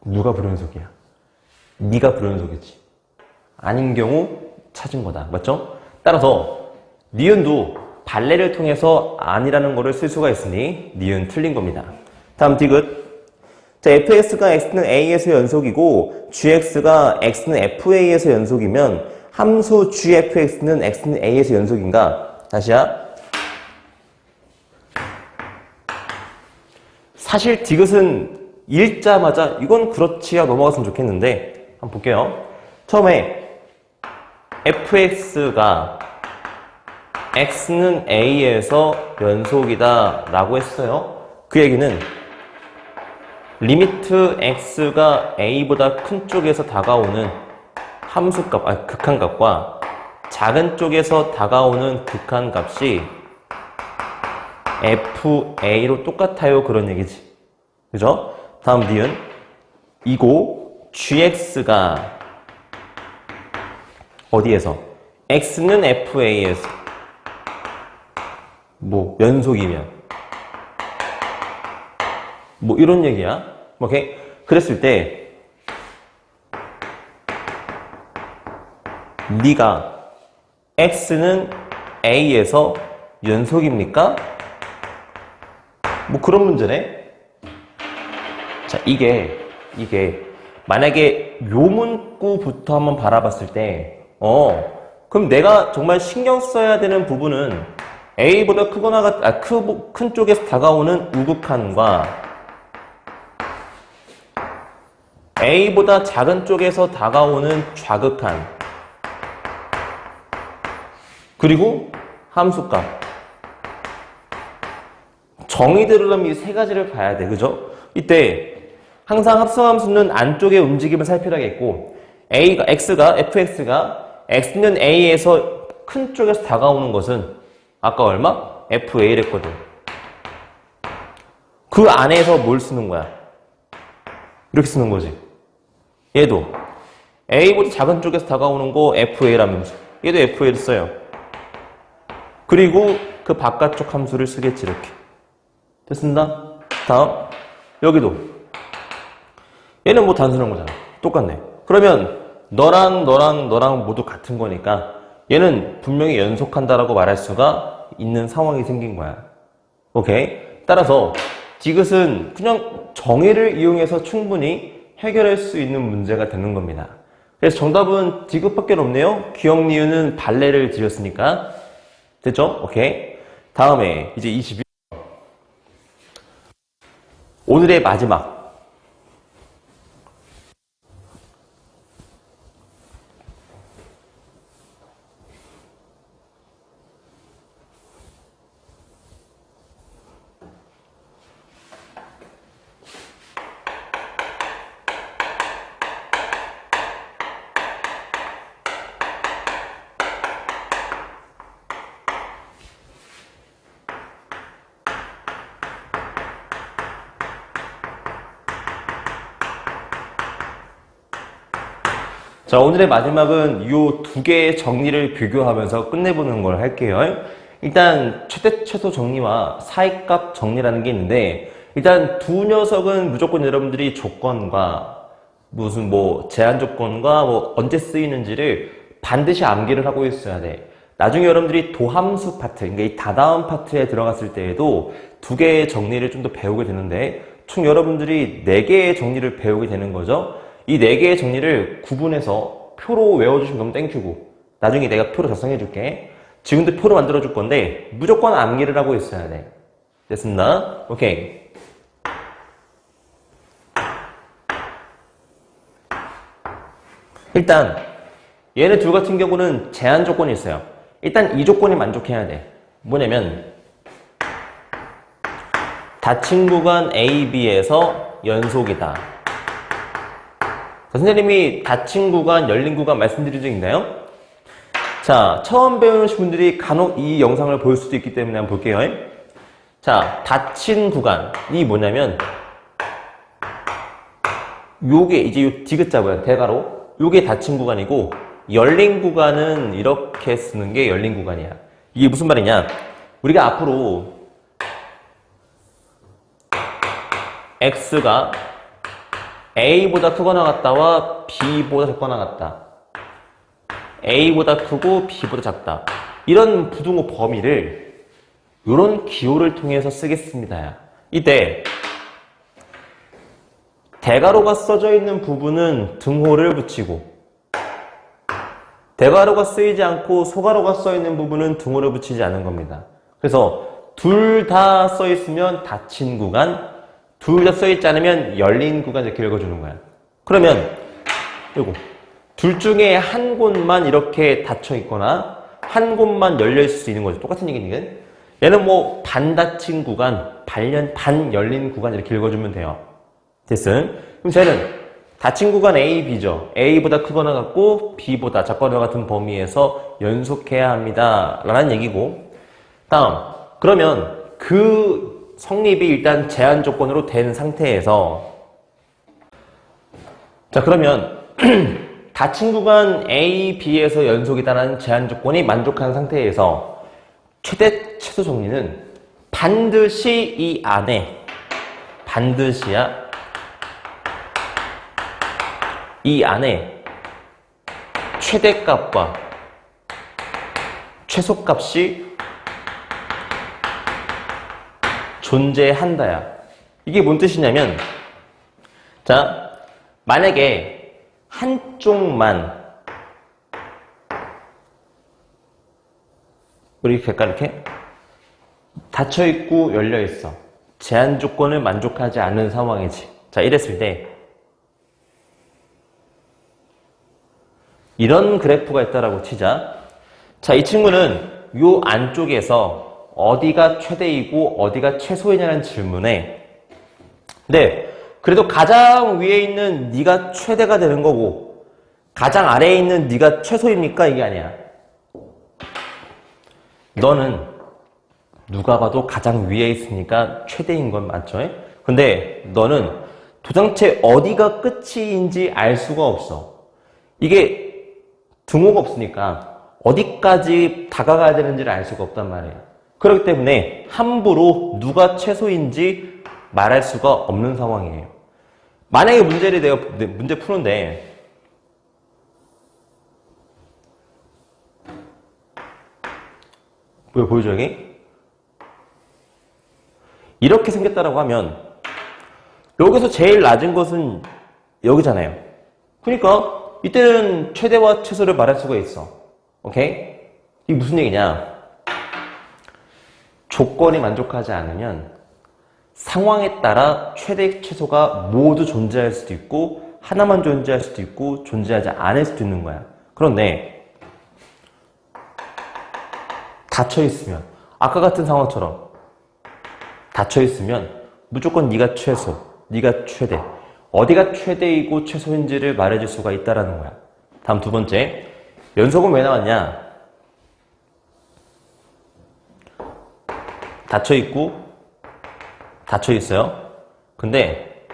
누가 불연속이야? 네가 불연속이지. 아닌 경우 찾은 거다. 맞죠? 따라서 니은도 발레를 통해서 아니라는 거를 쓸 수가 있으니 니은 틀린 겁니다. 다음 디귿. 자, fx가 x는 a에서 연속이고 gx가 x는 fa에서 연속이면 함수 gfx는 x는 a에서 연속인가? 다시야. 사실 디귿은 읽자마자 이건 그렇지야 넘어갔으면 좋겠는데 한번 볼게요. 처음에 fx가 x는 a에서 연속이다 라고 했어요. 그 얘기는 리미트 x가 a보다 큰 쪽에서 다가오는 함수값, 극한값과 작은 쪽에서 다가오는 극한값이 fa로 똑같아요. 그런 얘기지. 그죠? 다음 니은. 이고 gx가 어디에서? x는 fa에서. 뭐 연속이면. 뭐 이런 얘기야. 오케이? 그랬을 때 네가 x는 a에서 연속입니까? 뭐 그런 문제네. 자, 이게 만약에 요 문구부터 한번 바라봤을 때 그럼 내가 정말 신경 써야 되는 부분은 a보다 크거나 큰 쪽에서 다가오는 우극한과 a보다 작은 쪽에서 다가오는 좌극한 그리고 함수값 정의대로라면 이 세 가지를 봐야 돼. 그죠? 이때 항상 합성함수는 안쪽의 움직임을 살펴야겠고 fx가 x는 a에서 큰 쪽에서 다가오는 것은 아까 얼마? fa랬거든. 그 안에서 뭘 쓰는 거야? 이렇게 쓰는 거지. 얘도 a보다 작은 쪽에서 다가오는 거 fa라면서 얘도 fa를 써요. 그리고 그 바깥쪽 함수를 쓰겠지. 이렇게 됐습니다. 다음 여기도 얘는 뭐 단순한 거잖아. 똑같네. 그러면 너랑 모두 같은 거니까 얘는 분명히 연속한다라고 말할 수가 있는 상황이 생긴 거야. 오케이? 따라서 디귿은 그냥 정의를 이용해서 충분히 해결할 수 있는 문제가 되는 겁니다. 그래서 정답은 디귿밖에 없네요. 기억 니은은 발레를 지었으니까. 됐죠? 오케이. 다음에 이제 22. 오늘의 마지막. 자, 오늘의 마지막은 이 두 개의 정리를 비교하면서 끝내보는 걸 할게요. 일단 최대 최소 정리와 사이값 정리라는 게 있는데 일단 두 녀석은 무조건 여러분들이 조건과 무슨 뭐 제한 조건과 뭐 언제 쓰이는지를 반드시 암기를 하고 있어야 돼. 나중에 여러분들이 도함수 파트, 그러니까 이 다다음 파트에 들어갔을 때에도 2개의 정리를 좀 더 배우게 되는데 총 여러분들이 4개의 정리를 배우게 되는 거죠. 이 4개의 정리를 구분해서 표로 외워주시면 너무 땡큐고 나중에 내가 표로 작성해 줄게. 지금도 표로 만들어 줄 건데 무조건 암기를 하고 있어야 돼. 됐습니다. 오케이. 일단 얘네 둘 같은 경우는 제한 조건이 있어요. 일단 이 조건이 만족해야 돼. 뭐냐면 닫힌 구간 AB에서 연속이다. 선생님이 닫힌 구간, 열린 구간 말씀드린 적 있나요? 자, 처음 배우신 분들이 간혹 이 영상을 볼 수도 있기 때문에 한번 볼게요. 자, 닫힌 구간이 뭐냐면 요게 이제 요 디귿자고요. 대가로. 요게 닫힌 구간이고 열린 구간은 이렇게 쓰는 게 열린 구간이야. 이게 무슨 말이냐? 우리가 앞으로 X가 A보다 크거나 같다와 B보다 작거나 같다. A보다 크고 B보다 작다. 이런 부등호 범위를 이런 기호를 통해서 쓰겠습니다. 이때 대괄호가 써져 있는 부분은 등호를 붙이고 대괄호가 쓰이지 않고 소괄호가 써 있는 부분은 등호를 붙이지 않은 겁니다. 그래서 둘 다 써 있으면 닫힌 구간, 둘 다 써 있지 않으면 열린 구간 이렇게 읽어주는 거야. 그러면 요거 둘 중에 한 곳만 이렇게 닫혀 있거나 한 곳만 열려 있을 수 있는 거죠. 똑같은 얘기니까. 얘는 뭐 반 닫힌 구간, 반 열린 구간 이렇게 읽어주면 돼요. 됐음? 그럼 쟤는 닫힌 구간 A, B죠. A보다 크거나 같고 B보다 작거나 같은 범위에서 연속해야 합니다. 라는 얘기고 다음 그러면 그 성립이 일단 제한 조건으로 된 상태에서 자 그러면 닫힌 구간 A, B에서 연속이다라는 제한 조건이 만족한 상태에서 최대 최소 정리는 반드시 이 안에 반드시야 이 안에 최대값과 최소값이 존재한다야. 이게 뭔 뜻이냐면 자 만약에 한쪽만 우리 이렇게 할까 이렇게 닫혀있고 열려있어. 제한 조건을 만족하지 않는 상황이지. 자 이랬을 때 이런 그래프가 있다라고 치자. 자, 이 친구는 요 안쪽에서 어디가 최대이고 어디가 최소이냐는 질문에 네, 그래도 가장 위에 있는 네가 최대가 되는 거고 가장 아래에 있는 네가 최소입니까? 이게 아니야. 너는 누가 봐도 가장 위에 있으니까 최대인 건 맞죠? 근데 너는 도대체 어디가 끝인지 알 수가 없어. 이게 등호가 없으니까 어디까지 다가가야 되는지를 알 수가 없단 말이에요. 그렇기 때문에 함부로 누가 최소인지 말할 수가 없는 상황이에요. 만약에 내가 문제 푸는데 왜 보여줘 여기? 이렇게 생겼다라고 하면 여기서 제일 낮은 것은 여기잖아요. 그러니까 이때는 최대와 최소를 말할 수가 있어. 오케이? 이게 무슨 얘기냐? 조건이 만족하지 않으면 상황에 따라 최대, 최소가 모두 존재할 수도 있고 하나만 존재할 수도 있고 존재하지 않을 수도 있는 거야. 그런데 닫혀있으면 아까 같은 상황처럼 닫혀있으면 무조건 네가 최소, 네가 최대 어디가 최대이고 최소인지를 말해줄 수가 있다는 거야. 다음 두 번째, 연속은 왜 나왔냐? 닫혀있고 닫혀있어요. 근데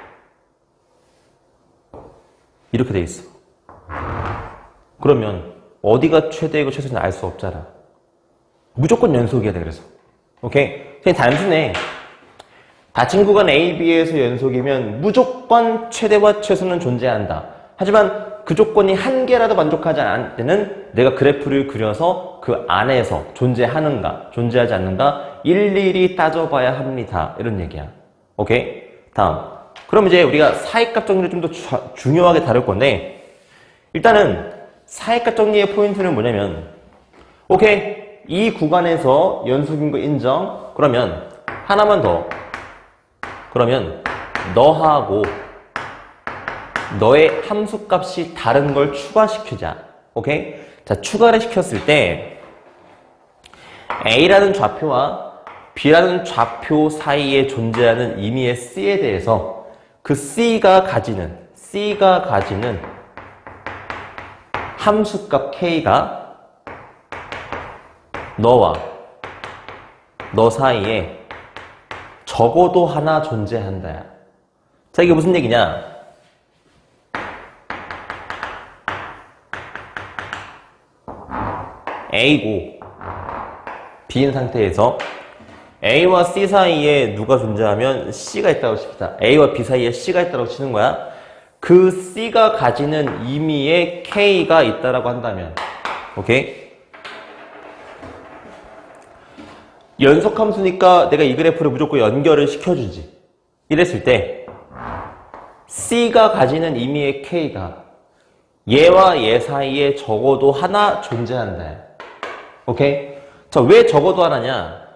이렇게 돼 있어. 그러면 어디가 최대이고 최소인지 알 수 없잖아. 무조건 연속이어야 돼. 그래서 오케이? 그냥 단순해. 닫힌 구간 A, B에서 연속이면 무조건 최대와 최소는 존재한다. 하지만 그 조건이 한 개라도 만족하지 않을 때는 내가 그래프를 그려서 그 안에서 존재하는가, 존재하지 않는가 일일이 따져봐야 합니다. 이런 얘기야. 오케이? 다음. 그럼 이제 우리가 사이값 정리를 좀 더 중요하게 다룰 건데, 일단은 사이값 정리의 포인트는 뭐냐면, 오케이. 이 구간에서 연속인 거 인정. 그러면 하나만 더. 그러면 너하고 너의 함수값이 다른 걸 추가시키자. 오케이? 자, 추가를 시켰을 때 A라는 좌표와 B라는 좌표 사이에 존재하는 임의의 C에 대해서 그 C가 가지는 함수값 K가 너와 너 사이에 적어도 하나 존재한다. 자, 이게 무슨 얘기냐? A고 B인 상태에서 A와 C 사이에 누가 존재하면 C가 있다고 칩시다. A와 B 사이에 C가 있다고 치는 거야. 그 C가 가지는 임의의 K가 있다라고 한다면, 오케이? 연속함수니까 내가 이 그래프를 무조건 연결을 시켜주지. 이랬을 때 C가 가지는 임의의 K가 얘와 얘 사이에 적어도 하나 존재한다. 오케이? 자, 왜 적어도 하나냐?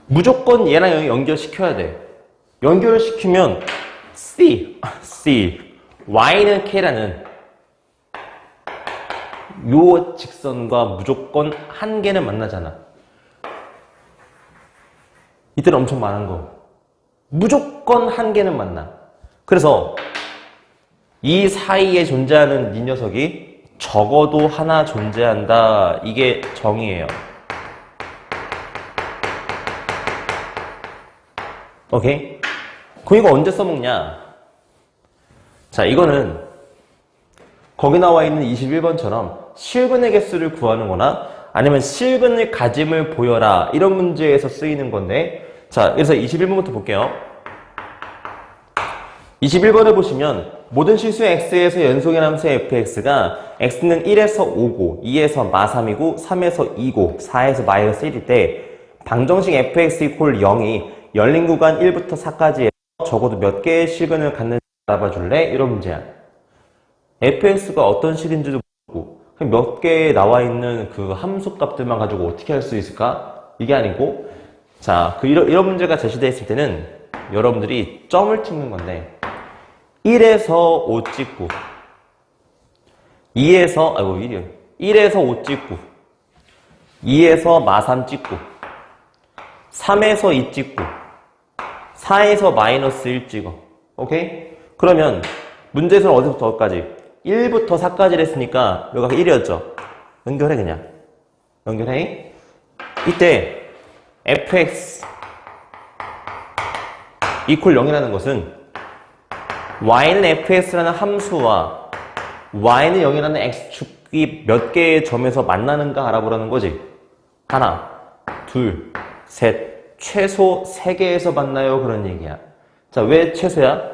무조건 얘랑 여기 연결시켜야 돼. 연결시키면 C, Y는 K라는 요 직선과 무조건 한 개는 만나잖아. 이때는 엄청 많은 거. 무조건 한 개는 만나. 그래서 이 사이에 존재하는 이 녀석이 적어도 하나 존재한다. 이게 정의예요. 오케이? 그럼 이거 언제 써먹냐? 자, 이거는 거기 나와 있는 21번처럼 실근의 개수를 구하는 거나 아니면 실근의 가짐을 보여라 이런 문제에서 쓰이는 건데, 자, 그래서 21번부터 볼게요. 21번을 보시면 모든 실수 x에서 연속의 함수 fx가 x는 1에서 5고 2에서 마3이고 3에서 2고 4에서 마이너스 1일 때 방정식 fx 이퀄 0이 열린 구간 1부터 4까지에서 적어도 몇 개의 실근을 갖는지 알아봐 줄래? 이런 문제야. fx가 어떤 식인지도 모르고 그냥 몇 개에 나와 있는 그 함수 값들만 가지고 어떻게 할 수 있을까? 이게 아니고, 자, 이런 문제가 제시되어 있을 때는 여러분들이 점을 찍는 건데 1에서 5 찍고 1에서 5 찍고 2에서 마3 찍고 3에서 2 찍고 4에서 마이너스 1 찍어. 오케이? 그러면 문제에서는 어디부터 어디까지? 1부터 4까지를 했으니까 여기가 1이었죠. 연결해 그냥. 연결해. 이때 fx equal 0이라는 것은 y는 fx라는 함수와 y는 0이라는 x축이 몇 개의 점에서 만나는가 알아보라는 거지. 하나, 둘, 셋, 최소 3개에서 만나요. 그런 얘기야. 자, 왜 최소야?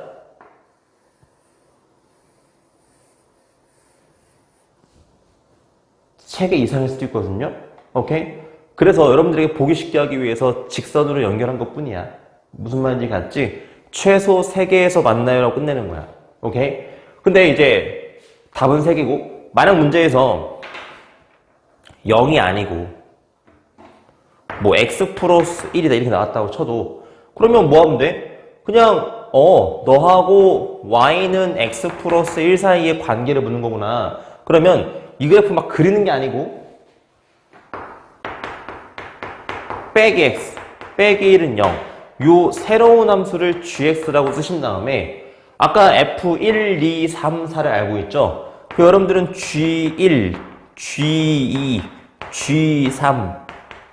세 개 이상일 수도 있거든요. 오케이? 그래서 여러분들에게 보기 쉽게 하기 위해서 직선으로 연결한 것 뿐이야. 무슨 말인지 갔지? 최소 3개에서 만나요라고 끝내는 거야. 오케이? 근데 이제 답은 3개고, 만약 문제에서 0이 아니고 뭐 x 플러스 1이다 이렇게 나왔다고 쳐도, 그러면 뭐 하면 돼? 그냥 너하고 y는 x 플러스 1 사이의 관계를 묻는 거구나. 그러면 이 그래프 막 그리는 게 아니고 빼기 x, 빼기 1은 0. 요 새로운 함수를 gx라고 쓰신 다음에 아까 f1, 2, 3, 4를 알고 있죠? 그 여러분들은 g1, g2, g3,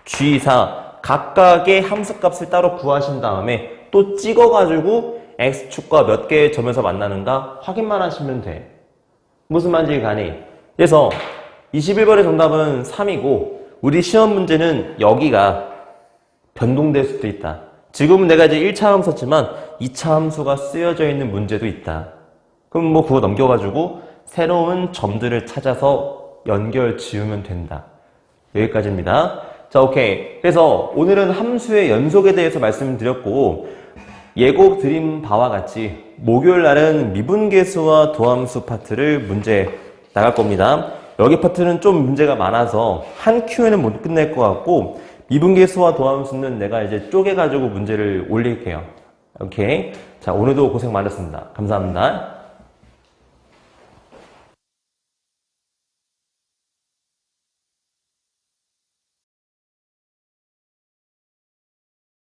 g4 각각의 함수값을 따로 구하신 다음에 또 찍어가지고 x축과 몇 개의 점에서 만나는가 확인만 하시면 돼. 무슨 말인지 가니? 그래서 21번의 정답은 3이고 우리 시험 문제는 여기가 변동될 수도 있다. 지금은 내가 이제 1차 함수 썼지만 2차 함수가 쓰여져 있는 문제도 있다. 그럼 뭐 그거 넘겨가지고 새로운 점들을 찾아서 연결 지으면 된다. 여기까지입니다. 자, 오케이. 그래서 오늘은 함수의 연속에 대해서 말씀드렸고, 예고 드린 바와 같이 목요일 날은 미분계수와 도함수 파트를 문제 나갈 겁니다. 여기 파트는 좀 문제가 많아서 한 큐에는 못 끝낼 것 같고, 미분계수와 도함수는 내가 이제 쪼개가지고 문제를 올릴게요. 오케이. 자, 오늘도 고생 많으셨습니다. 감사합니다.